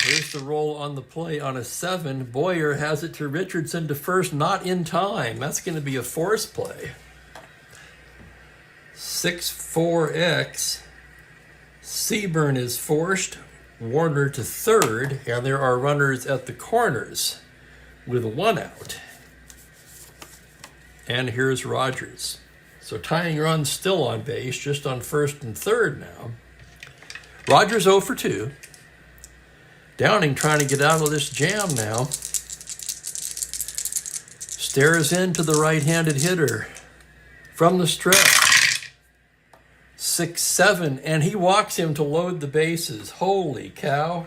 Here's the roll on the play on a 7. Boyer has it to Richardson to first, not in time. That's going to be a force play. 6-4X. Seaburn is forced. Warner to third. And there are runners at the corners with 1 out. And here's Rogers. So tying runs still on base, just on first and third now. Rogers 0 for 2. Downing trying to get out of this jam now. Stares into the right-handed hitter from the stretch. 6-7, and he walks him to load the bases. Holy cow.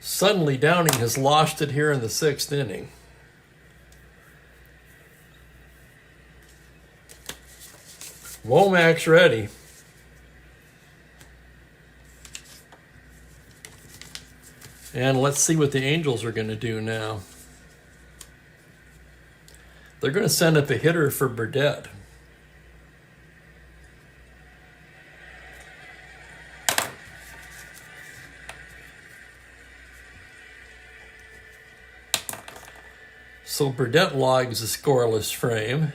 Suddenly Downing has lost it here in the 6th inning. Womack's ready. And let's see what the Angels are going to do now. They're going to send up a hitter for Burdett. So Burdett logs a scoreless frame.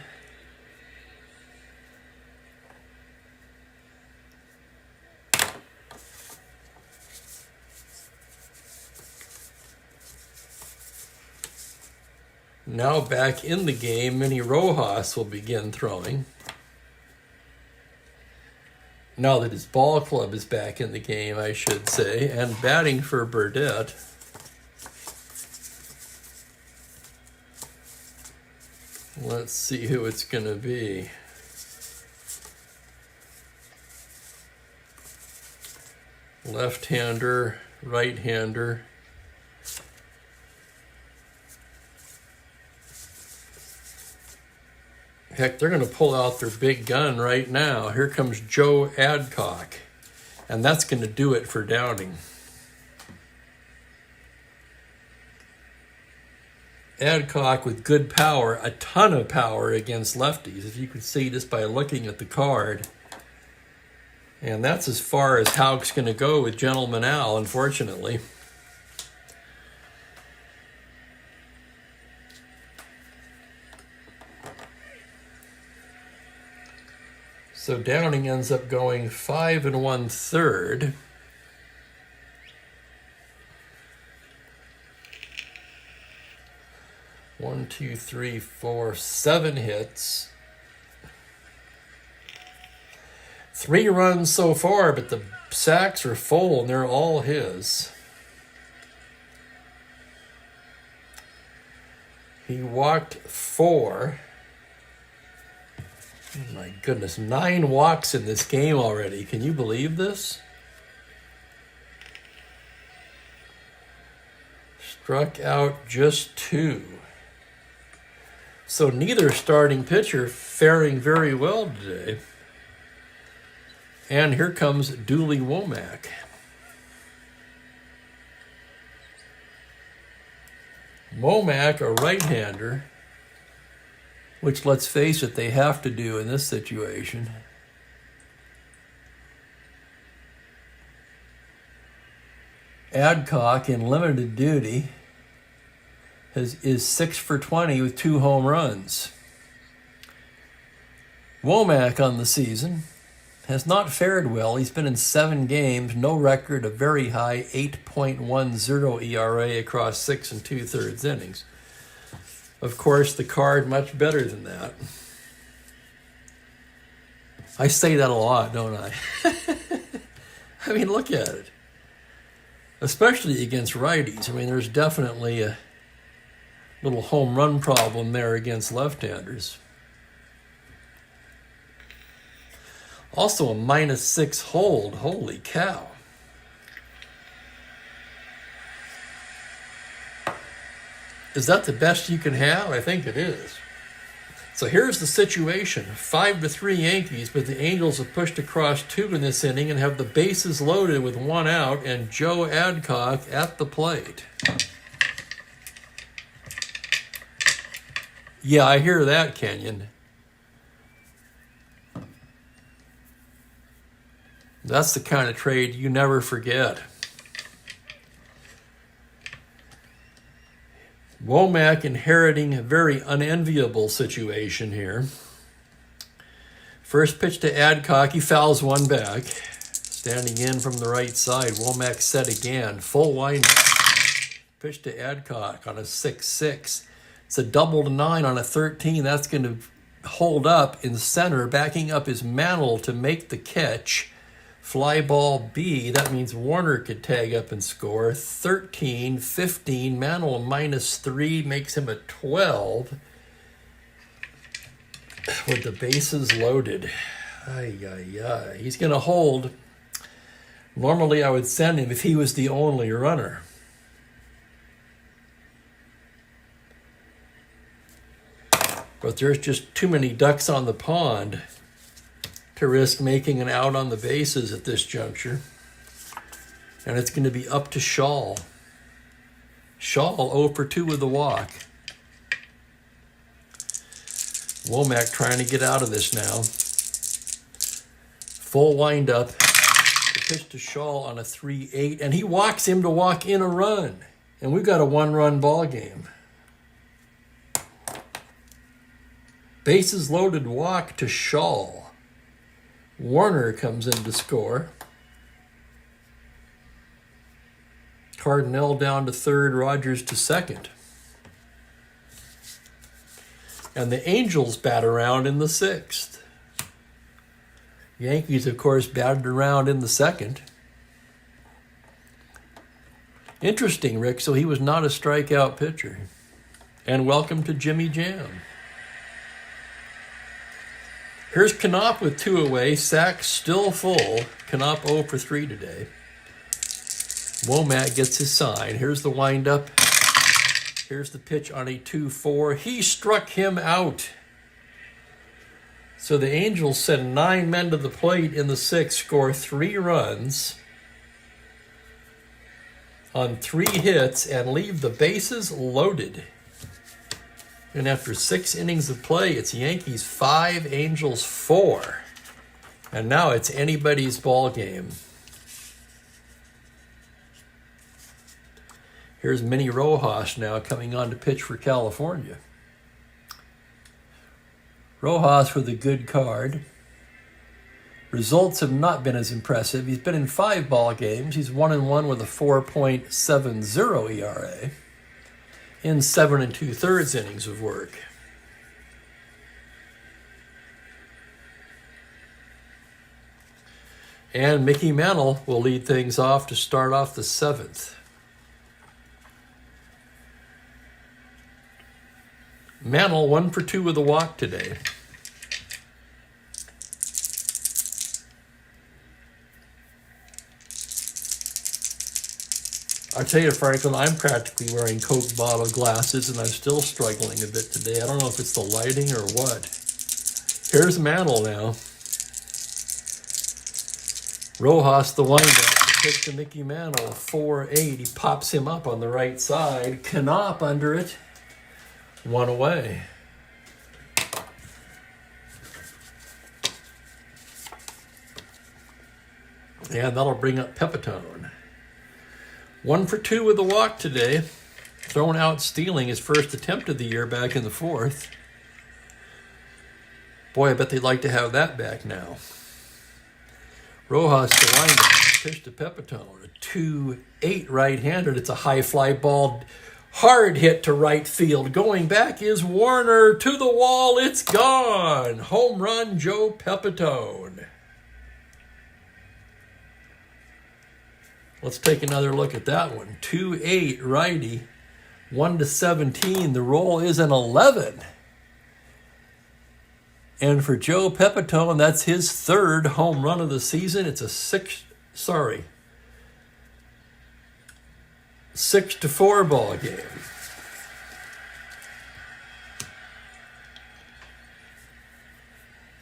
Now back in the game, Minnie Rojas will begin throwing. Now that his ball club is back in the game, I should say, and batting for Burdett. Let's see who it's going to be. Left-hander, right-hander. Heck, they're going to pull out their big gun right now. Here comes Joe Adcock, and that's going to do it for Downing. Adcock with good power, a ton of power against lefties, if you can see just by looking at the card. And that's as far as Houck's going to go with Gentleman Al, unfortunately. So Downing ends up going 5 1/3. One, two, three, four, 7 hits. 3 runs so far, but the sacks are full and they're all his. He walked 4. Oh my goodness, 9 walks in this game already. Can you believe this? Struck out just 2. So neither starting pitcher faring very well today. And here comes Dooley Womack. Womack, a right-hander, which, let's face it, they have to do in this situation. Adcock, in limited duty, is 6 for 20 with 2 home runs. Womack on the season has not fared well. He's been in 7 games, no record, a very high 8.10 ERA across 6 2/3 innings. Of course, the card much better than that. I say that a lot, don't I? I mean, look at it. Especially against righties. I mean, there's definitely a little home run problem there against left-handers. Also a -6 hold. Holy cow. Is that the best you can have? I think it is. So here's the situation. 5-3 Yankees, but the Angels have pushed across 2 in this inning and have the bases loaded with 1 out and Joe Adcock at the plate. Yeah, I hear that, Kenyon. That's the kind of trade you never forget. Womack inheriting a very unenviable situation here. First pitch to Adcock, he fouls one back. Standing in from the right side, Womack set again. Full windup. Pitch to Adcock on a 6-6. It's a double to 9 on a 13. That's going to hold up in center, backing up his Mantle to make the catch. Fly ball B, that means Warner could tag up and score. 13-15, Mantle -3 makes him a 12 with the bases loaded. He's going to hold. Normally I would send him if he was the only runner. But there's just too many ducks on the pond to risk making an out on the bases at this juncture. And it's going to be up to Shaw. Shaw 0 for 2 with the walk. Womack trying to get out of this now. Full windup. The pitch to Shaw on a 3-8, and he walks him to walk in a run. And we've got a 1-run ball game. Bases loaded walk to Shaw. Warner comes in to score. Cardinal down to third, Rogers to second. And the Angels bat around in the sixth. Yankees, of course, batted around in the second. Interesting, Rick, so he was not a strikeout pitcher. And welcome to Jimmy Jam. Here's Knopp with 2 away. Sacks still full. Knopp 0 for 3 today. Womack gets his sign. Here's the windup. Here's the pitch on a 2-4. He struck him out. So the Angels send 9 men to the plate in the 6th, score 3 runs on 3 hits, and leave the bases loaded. And after 6 innings of play, it's Yankees 5, Angels 4. And now it's anybody's ball game. Here's Minnie Rojas now coming on to pitch for California. Rojas with a good card. Results have not been as impressive. He's been in 5 ball games. He's 1-1 with a 4.70 ERA in 7 2/3 innings of work. And Mickey Mantle will lead things off to start off the 7th. Mantle 1 for 2 with a walk today. I tell you, Franklin, I'm practically wearing Coke bottle glasses, and I'm still struggling a bit today. I don't know if it's the lighting or what. Here's Mantle now. Rojas, the windup, pitch to Mickey Mantle, 4-8. He pops him up on the right side. Knopp under it. 1 away. And that'll bring up Pepitone. 1 for 2 with a walk today. Thrown out stealing his first attempt of the year back in the 4th. Boy, I bet they'd like to have that back now. Rojas to wind up. Pitch to Pepitone. A 2-8 right-handed. It's a high fly ball. Hard hit to right field. Going back is Warner to the wall. It's gone. Home run, Joe Pepitone. Let's take another look at that one. 2-8 righty. 1-17. The roll is an 11. And for Joe Pepitone, that's his 3rd home run of the season. It's a 6-4 ball game.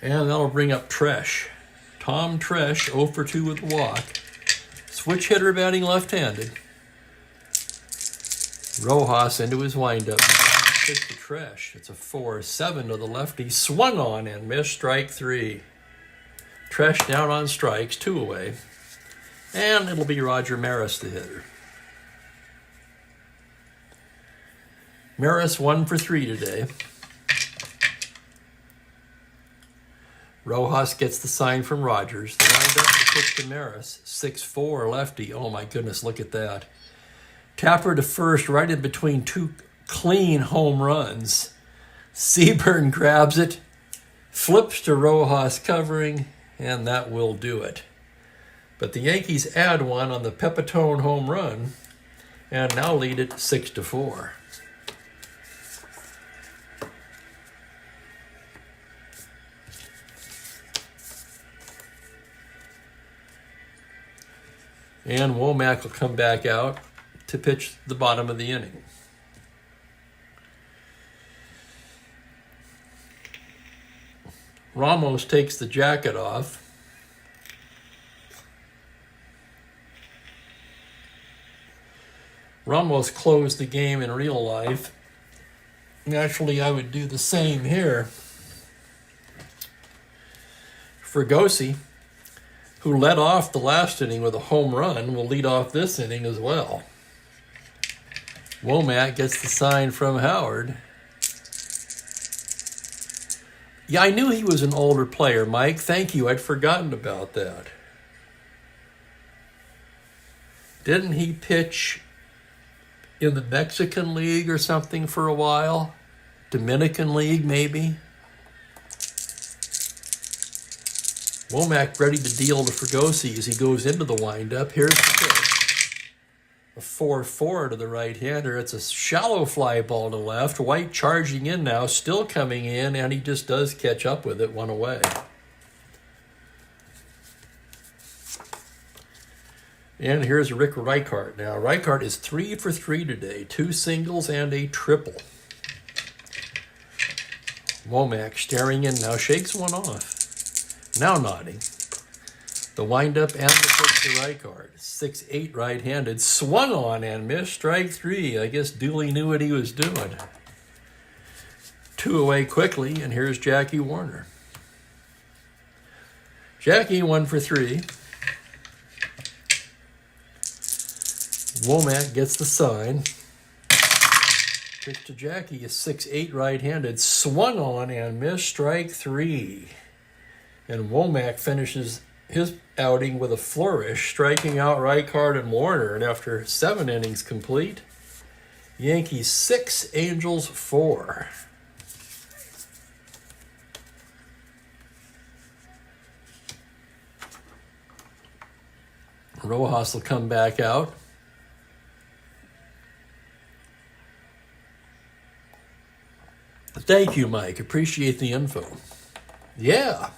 And that'll bring up Tresh. Tom Tresh, 0 for 2 with a walk. Switch hitter batting left-handed. Rojas into his windup. Pitch to Tresh. It's a 4-7 to the lefty. Swung on and missed, strike 3. Tresh down on strikes, 2 away. And it'll be Roger Maris, the hitter. Maris 1 for 3 today. Rojas gets the sign from Rogers. The windup to pitch to Maris. 6-4 lefty. Oh my goodness, look at that. Tapper to first, right in between 2 clean home runs. Seaburn grabs it, flips to Rojas covering, and that will do it. But the Yankees add 1 on the Pepitone home run, and now lead it 6-4. And Womack will come back out to pitch the bottom of the inning. Ramos takes the jacket off. Ramos closed the game in real life. Naturally, I would do the same here. Fregosi, who led off the last inning with a home run, will lead off this inning as well. Womack gets the sign from Howard. Yeah, I knew he was an older player, Mike. Thank you. I'd forgotten about that. Didn't he pitch in the Mexican League or something for a while? Dominican League, maybe? Womack ready to deal to Fregosi as he goes into the windup. Here's the pitch. A 4-4 to the right-hander. It's a shallow fly ball to left. White charging in now, still coming in, and he just does catch up with it, one away. And here's Rick Reichart now. Reichart is 3 for 3 today. 2 singles and a triple. Womack staring in now, shakes one off. Now nodding. The windup and the pitch to Reichart. 6-8 right-handed. Swung on and missed. Strike 3. I guess Dooley knew what he was doing. 2 away quickly, and here's Jackie Warner. Jackie 1 for 3. Womack gets the sign. Pitch to Jackie is 6-8 right-handed. Swung on and missed. Strike 3. And Womack finishes his outing with a flourish, striking out Reichart and Warner. And after 7 innings complete, Yankees 6, Angels 4. Rojas will come back out. Thank you, Mike. Appreciate the info. Yeah.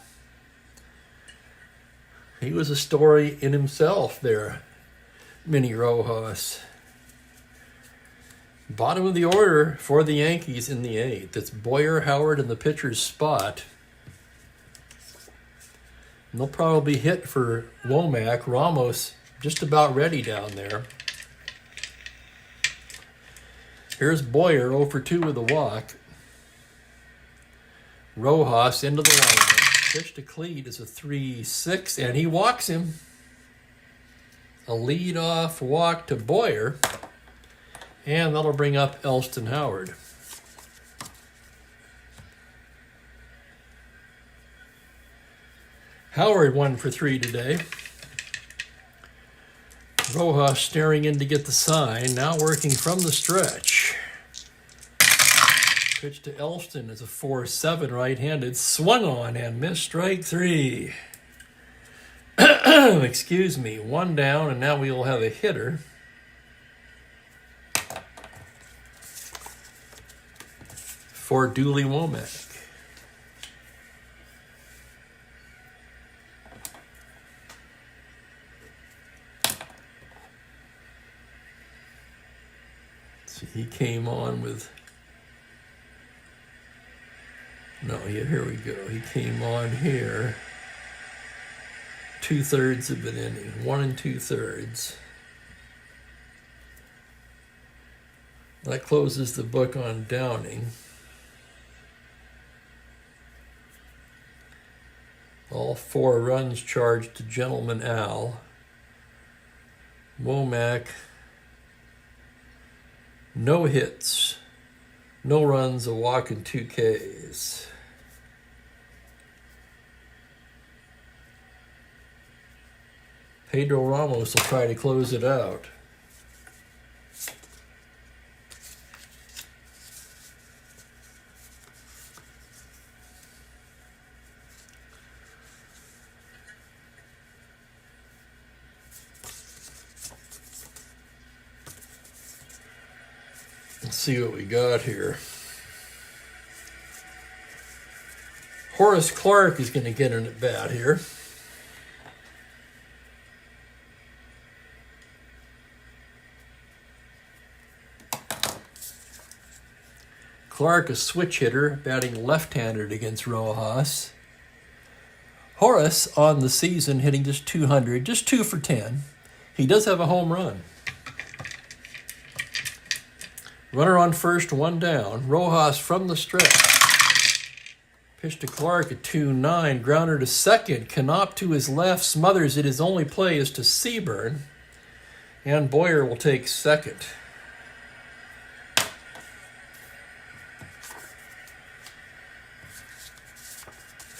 He was a story in himself there, Minnie Rojas. Bottom of the order for the Yankees in the 8th. It's Boyer, Howard in the pitcher's spot. And they'll probably hit for Womack. Ramos just about ready down there. Here's Boyer, 0 for 2 with a walk. Rojas into the lineup. Pitch to Cleat is a 3-6, and he walks him. A lead-off walk to Boyer, and that'll bring up Elston Howard. Howard 1 for 3 today. Rojas staring in to get the sign, now working from the stretch. Pitch to Elston is a 4-7 right-handed. Swung on and missed. Strike 3. Excuse me. 1 down, and now we will have a hitter. For Dooley Womack. So he came on with... No, yeah, here we go. He came on here. 2/3 of an inning. 1 2/3. That closes the book on Downing. All 4 runs charged to Gentleman Al. Womack, no hits. No runs, a walk, and 2 Ks. Pedro Ramos will try to close it out. Let's see what we got here. Horace Clarke is going to get an at bat here. Clarke, a switch hitter, batting left-handed against Rojas. Horace, on the season, hitting just 200, just 2 for 10. He does have a home run. Runner on first, 1 down. Rojas from the stretch. Pitch to Clarke at 2-9. Grounder to second. Knopp to his left. Smothers it. His only play is to Seaburn. And Boyer will take second.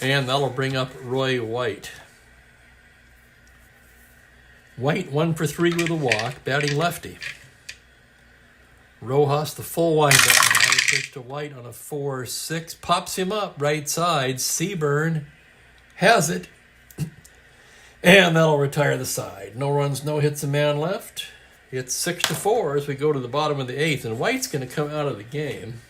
And that'll bring up Roy White. White 1 for 3 with a walk, batting lefty. Rojas, the full windup. Now the pitch to White on a 4-6. Pops him up, right side. Seaburn has it. And that'll retire the side. No runs, no hits, a man left. It's 6-4 as we go to the bottom of the 8th. And White's going to come out of the game.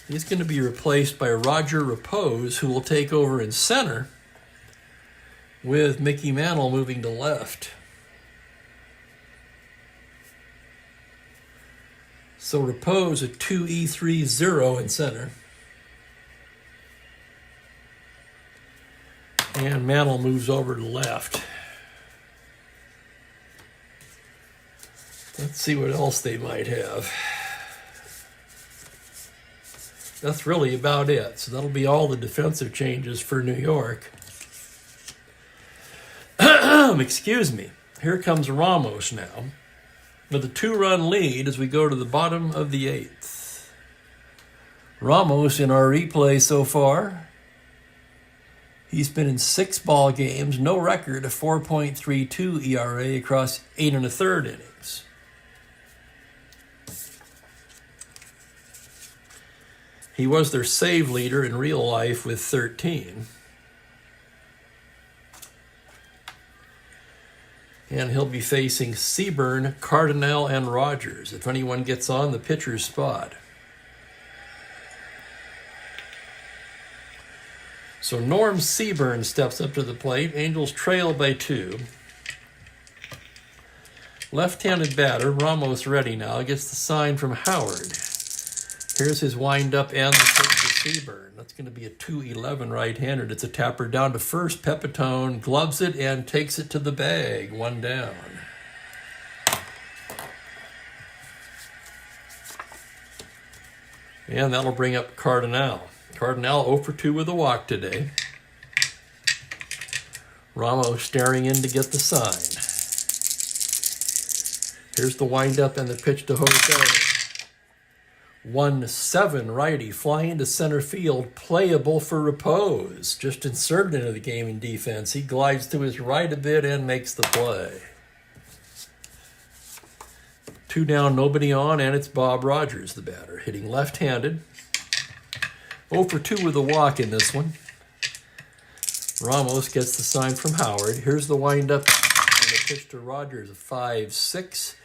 He's going to be replaced by Roger Repose, who will take over in center, with Mickey Mantle moving to left. So Repose at 2-E-3-0 in center. And Mantle moves over to left. Let's see what else they might have. That's really about it. So that'll be all the defensive changes for New York. Excuse me. Here comes Ramos now with a 2-run lead as we go to the bottom of the 8th. Ramos in our replay so far, he's been in 6 ball games, no record, a 4.32 ERA across 8 1/3 innings. He was their save leader in real life with 13. And he'll be facing Seaburn, Cardinal, and Rogers if anyone gets on the pitcher's spot. So Norm Seaburn steps up to the plate. Angels trail by 2. Left-handed batter, Ramos ready now, gets the sign from Howard. Here's his windup and the pitch to Seaburn. That's going to be a 2-11 right-handed. It's a tapper down to first. Pepitone gloves it and takes it to the bag. 1 down. And that'll bring up Cardinal. Cardinal 0 for 2 with a walk today. Ramos staring in to get the sign. Here's the windup and the pitch to Jose. 1-7 righty, flying to center field, playable for Repose. Just inserted into the game in defense. He glides to his right a bit and makes the play. 2 down, nobody on, and it's Bob Rogers, the batter, hitting left-handed. 0 for 2 with a walk in this one. Ramos gets the sign from Howard. Here's the windup and the pitch to Rogers, a 5-6.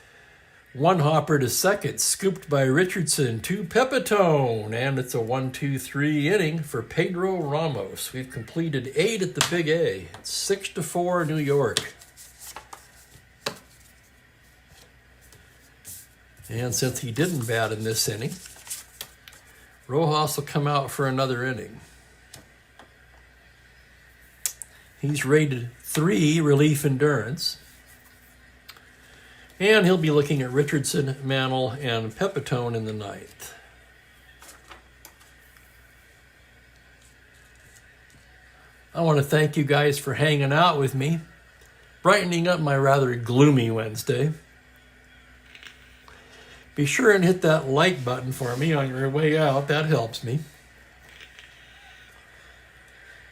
1 hopper to second, scooped by Richardson to Pepitone, and it's a 1-2-3 inning for Pedro Ramos. We've completed 8 at the Big A. It's 6-4 New York. And since he didn't bat in this inning, Rojas will come out for another inning. He's rated 3 relief endurance. And he'll be looking at Richardson, Mantle, and Pepitone in the 9th. I want to thank you guys for hanging out with me, brightening up my rather gloomy Wednesday. Be sure and hit that like button for me on your way out. That helps me.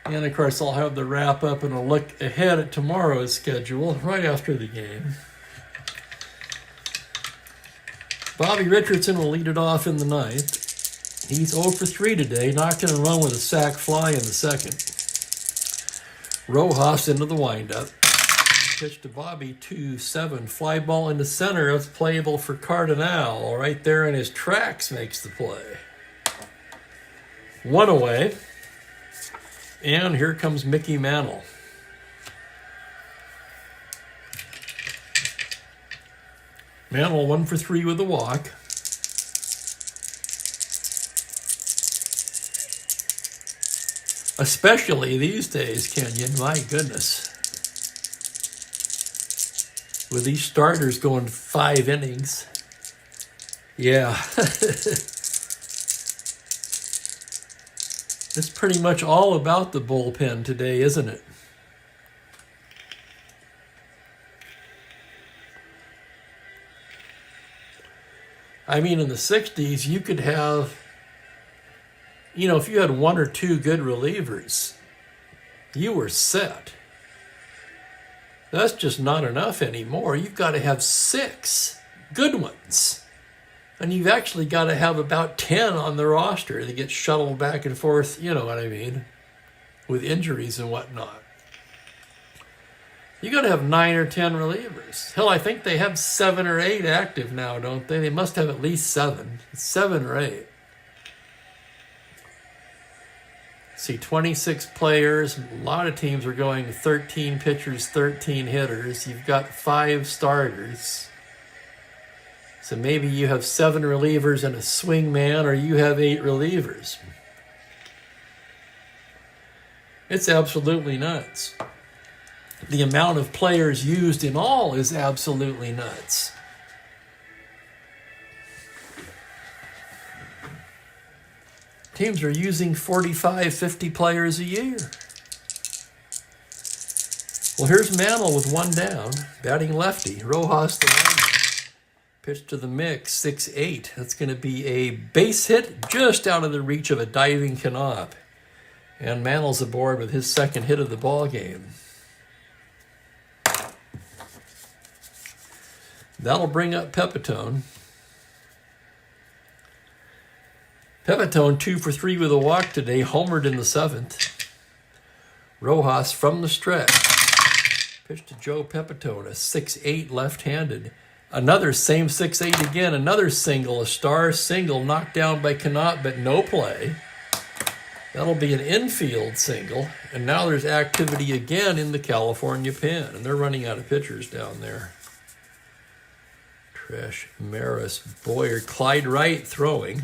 And, of course, I'll have the wrap-up and a look ahead at tomorrow's schedule right after the game. Bobby Richardson will lead it off in the 9th. He's 0 for 3 today, knocked in a run with a sac fly in the 2nd. Rojas into the windup. Pitch to Bobby, 2-7. Fly ball into center. It's playable for Cardinal. Right there in his tracks makes the play. 1 away. And here comes Mickey Mantle. Mantle 1 for 3 with a walk. Especially these days, Kenyon, my goodness. With these starters going 5 innings. Yeah. It's pretty much all about the bullpen today, isn't it? I mean, in the 60s, you could have You know, if you had one or two good relievers, you were set. That's just not enough anymore. You've got to have 6 good ones. And you've actually got to have about 10 on the roster that get shuttled back and forth, you know what I mean, with injuries and whatnot. You got to have 9 or 10 relievers. Hell, I think they have 7 or 8 active now, don't they? They must have at least 7. 7 or 8. See, 26 players. A lot of teams are going 13 pitchers, 13 hitters. You've got 5 starters. So maybe you have 7 relievers and a swing man, or you have 8 relievers. It's absolutely nuts. The amount of players used in all is absolutely nuts. Teams are using 45, 50 players a year. Well, here's Mantle with 1 down, batting lefty. Rojas the lineman. Pitch to the mix, 6-8. That's going to be a base hit just out of the reach of a diving Canop. And Mantle's aboard with his 2nd hit of the ball game. That'll bring up Pepitone. Pepitone 2 for 3 with a walk today, homered in the 7th. Rojas from the stretch. Pitch to Joe Pepitone, a 6-8 left-handed. Another same 6-8 again, another single, a star single knocked down by Canop, but no play. That'll be an infield single, and now there's activity again in the California pen, and they're running out of pitchers down there. Tresh, Maris, Boyer, Clyde Wright throwing.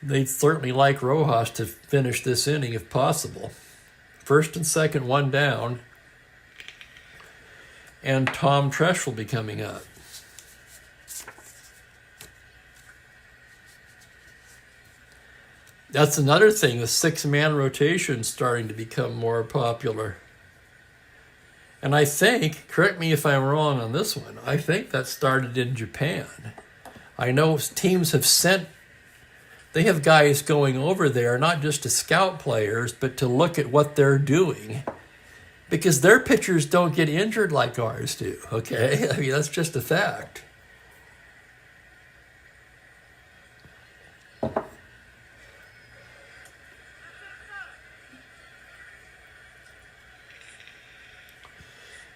They'd certainly like Rojas to finish this inning if possible. 1st and 2nd, 1 down. And Tom Tresh will be coming up. That's another thing, the 6-man rotation starting to become more popular. And I think, correct me if I'm wrong on this one, I think that started in Japan. I know teams have they have guys going over there, not just to scout players, but to look at what they're doing. Because their pitchers don't get injured like ours do, okay? I mean, that's just a fact.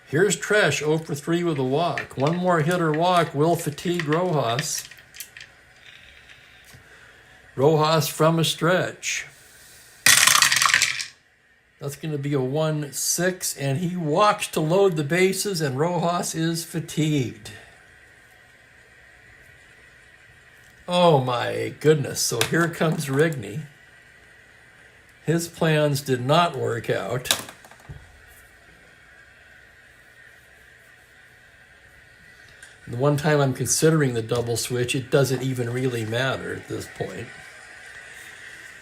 Here's Tresh, 0 for 3 with a walk. 1 more hit or walk will fatigue Rojas. Rojas from a stretch. That's going to be a 1-6, and he walks to load the bases, and Rojas is fatigued. Oh my goodness. So here comes Rigney. His plans did not work out. The one time I'm considering the double switch, it doesn't even really matter at this point.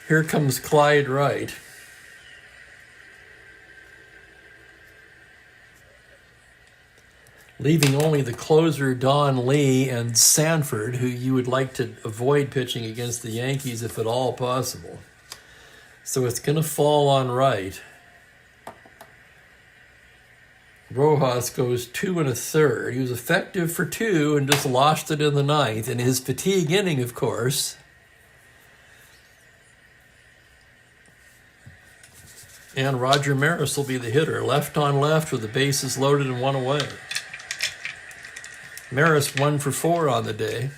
Here comes Clyde Wright. Leaving only the closer Don Lee and Sanford, who you would like to avoid pitching against the Yankees if at all possible. So it's going to fall on Wright. Rojas goes 2 1/3. He was effective for 2 and just lost it in the 9th. And his fatigue inning, of course. And Roger Maris will be the hitter. Left on left with the bases loaded and 1 away. Maris 1 for 4 on the day.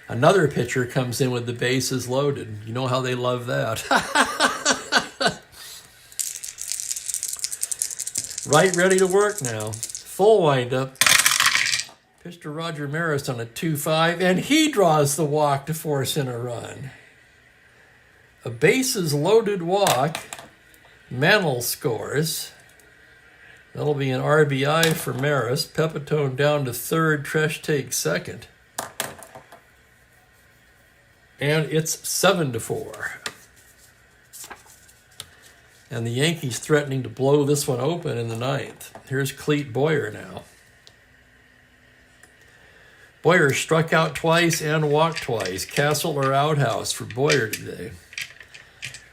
Another pitcher comes in with the bases loaded. You know how they love that. Right, ready to work now. Full windup. Pitch to Roger Maris on a 2-5, and he draws the walk to force in a run. A bases loaded walk. Mantle scores. That'll be an RBI for Maris. Pepitone down to 3rd. Tresh takes 2nd. And it's 7-4. And the Yankees threatening to blow this one open in the 9th. Here's Clete Boyer now. Boyer struck out twice and walked twice. Castle or outhouse for Boyer today.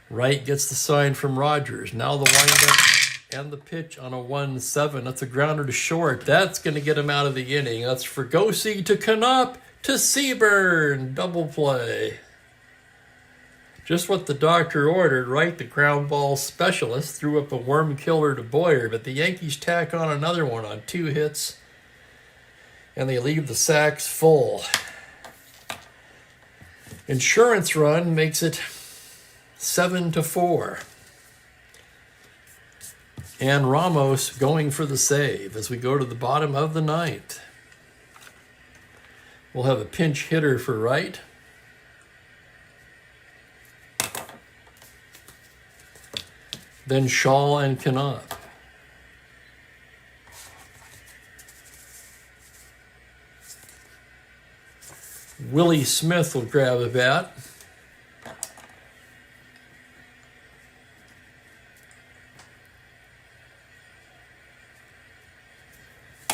Wright gets the sign from Rogers. Now the windup and the pitch on a 1-7. That's a grounder to short. That's going to get him out of the inning. That's Fregosi to Knopp to Seaburn. Double play. Just what the doctor ordered, right? The ground ball specialist threw up a worm killer to Boyer, but the Yankees tack on another one on 2 hits, and they leave the sacks full. Insurance run makes it 7-4. And Ramos going for the save as we go to the bottom of the 9th. We'll have a pinch hitter for Wright. Then Shaw and Knopp. Willie Smith will grab a bat.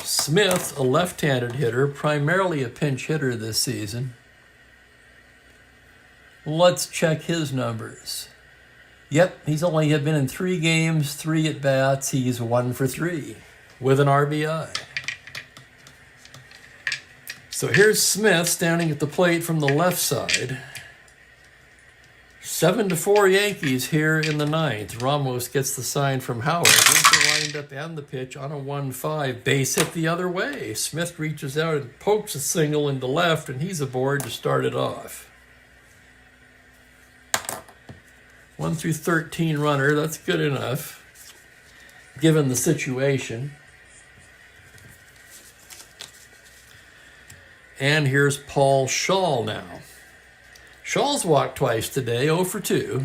Smith, a left-handed hitter, primarily a pinch hitter this season. Let's check his numbers. Yep, he's only been in 3 games, 3 at-bats. He's 1 for 3 with an RBI. So here's Smith standing at the plate from the left side. 7-4 Yankees here in the 9th. Ramos gets the sign from Howard. Here's the windup and the pitch on a 1-5. Base hit the other way. Smith reaches out and pokes a single into left, and he's aboard to start it off. 1 through 13 runner, that's good enough, given the situation. And here's Paul Shaw now. Shaw's walked twice today, 0 for 2.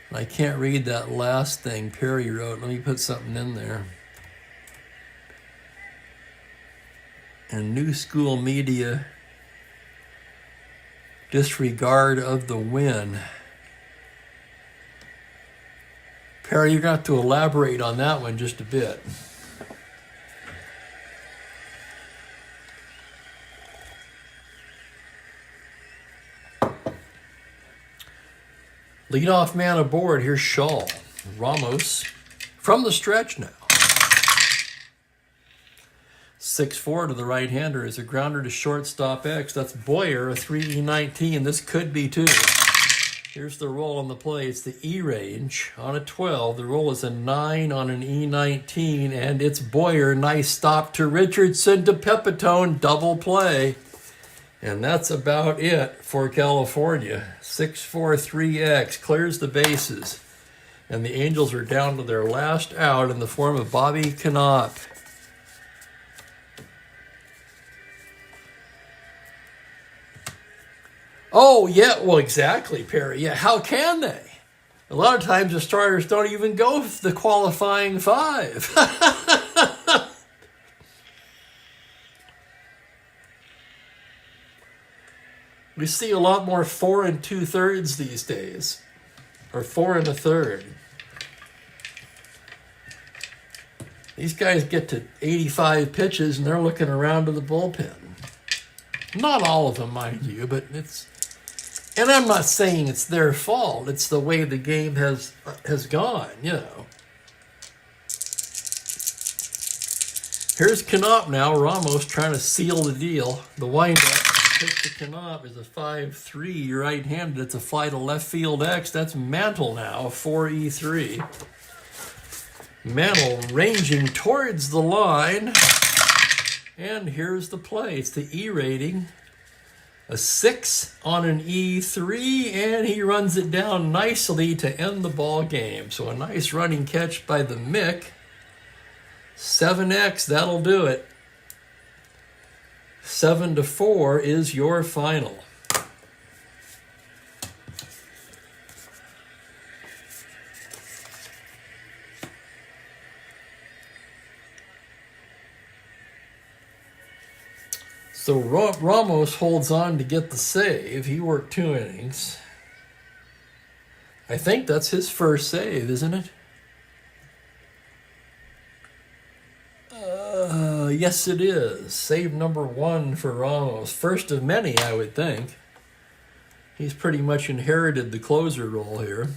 I can't read that last thing Perry wrote. Let me put something in there. And New School Media, disregard of the win. Perry, you're going to have to elaborate on that one just a bit. Leadoff man aboard. Here's Shaw. Ramos from the stretch now. 6-4 to the right-hander is a grounder to shortstop X. That's Boyer, a 3E19. This could be 2. Here's the roll on the play. It's the E range on a 12. The roll is a 9 on an E19, and it's Boyer. Nice stop to Richardson to Pepitone. Double play. And that's about it for California. 6-4-3X clears the bases. And the Angels are down to their last out in the form of Bobby Knopp. Oh, yeah, well, exactly, Perry. Yeah, how can they? A lot of times the starters don't even go the qualifying 5. We see a lot more 4 2/3 these days, or 4 1/3. These guys get to 85 pitches and they're looking around to the bullpen. Not all of them, mind you, but it's, and I'm not saying it's their fault. It's the way the game has gone, you know. Here's Knopp now. Ramos trying to seal the deal. The windup. Pitch to Knopp is a 5-3 right-handed. It's a fly to left field X. That's Mantle now, 4E3. Mantle ranging towards the line. And here's the play. It's the E rating. A 6 on an E3, and he runs it down nicely to end the ball game. So a nice running catch by the Mick. 7X, that'll do it. 7-4 is your final. So Ramos holds on to get the save. He worked 2 innings. I think that's his first save, isn't it? Yes, it is. Save number 1 for Ramos. First of many, I would think. He's pretty much inherited the closer role here.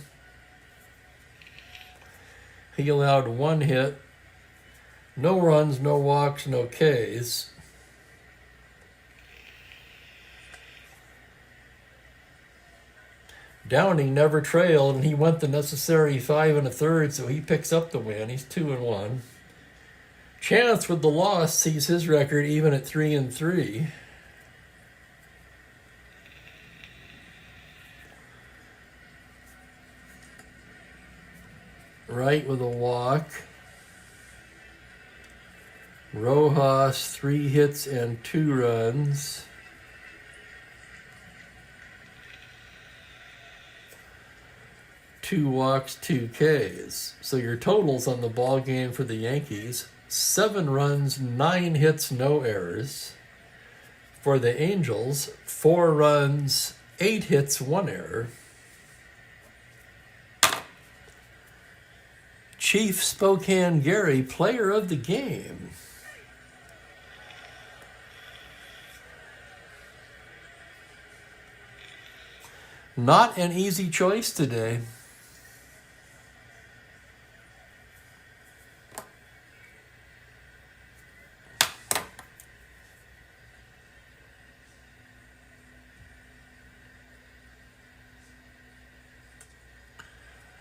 He allowed 1 hit. No runs, no walks, no Ks. Downing never trailed, and he went the necessary 5 1/3, so he picks up the win. He's 2-1. Chance with the loss sees his record even at 3-3. Wright with a walk. Rojas, 3 hits and 2 runs. Two walks, 2 Ks. So your totals on the ball game for the Yankees: 7 runs, 9 hits, no errors. For the Angels, 4 runs, 8 hits, 1 error. Chief Spokane Gary, player of the game. Not an easy choice today.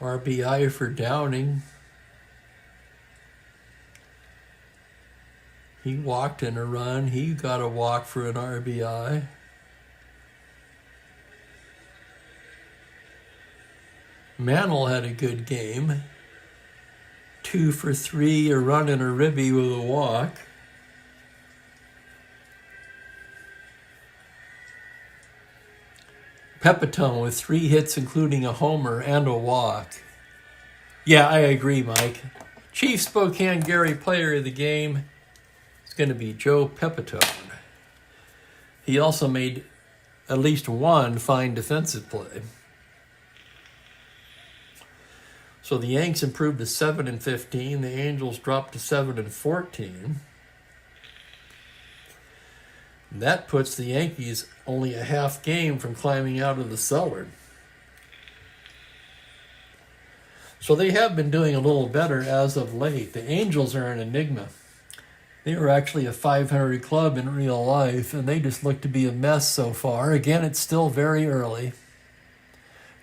RBI for Downing. He walked in a run. He got a walk for an RBI. Mantle had a good game. 2 for 3, a run and a ribby with a walk. Pepitone with 3 hits, including a homer and a walk. Yeah, I agree, Mike. Chief Spokane Gary, player of the game, is going to be Joe Pepitone. He also made at least 1 fine defensive play. So the Yanks improved to 7-15. The Angels dropped to 7-14. That puts the Yankees only a half game from climbing out of the cellar. So they have been doing a little better as of late. The Angels are an enigma. They were actually a 500 club in real life, and they just look to be a mess so far. Again, it's still very early.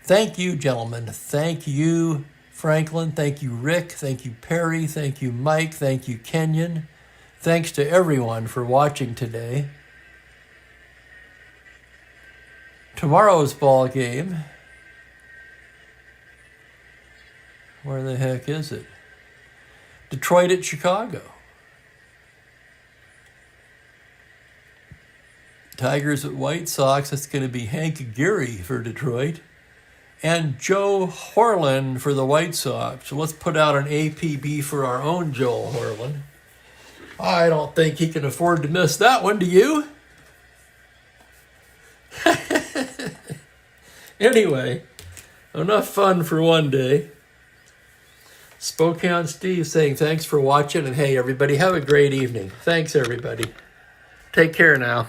Thank you, gentlemen. Thank you, Franklin. Thank you, Rick. Thank you, Perry. Thank you, Mike. Thank you, Kenyon. Thanks to everyone for watching today. Tomorrow's ball game. Where the heck is it? Detroit at Chicago. Tigers at White Sox. That's going to be Hank Geary for Detroit. And Joe Horlin for the White Sox. So let's put out an APB for our own Joe Horlin. I don't think he can afford to miss that one, do you? Anyway, enough fun for one day. Spokane Steve saying thanks for watching, and hey, everybody, have a great evening. Thanks, everybody. Take care now.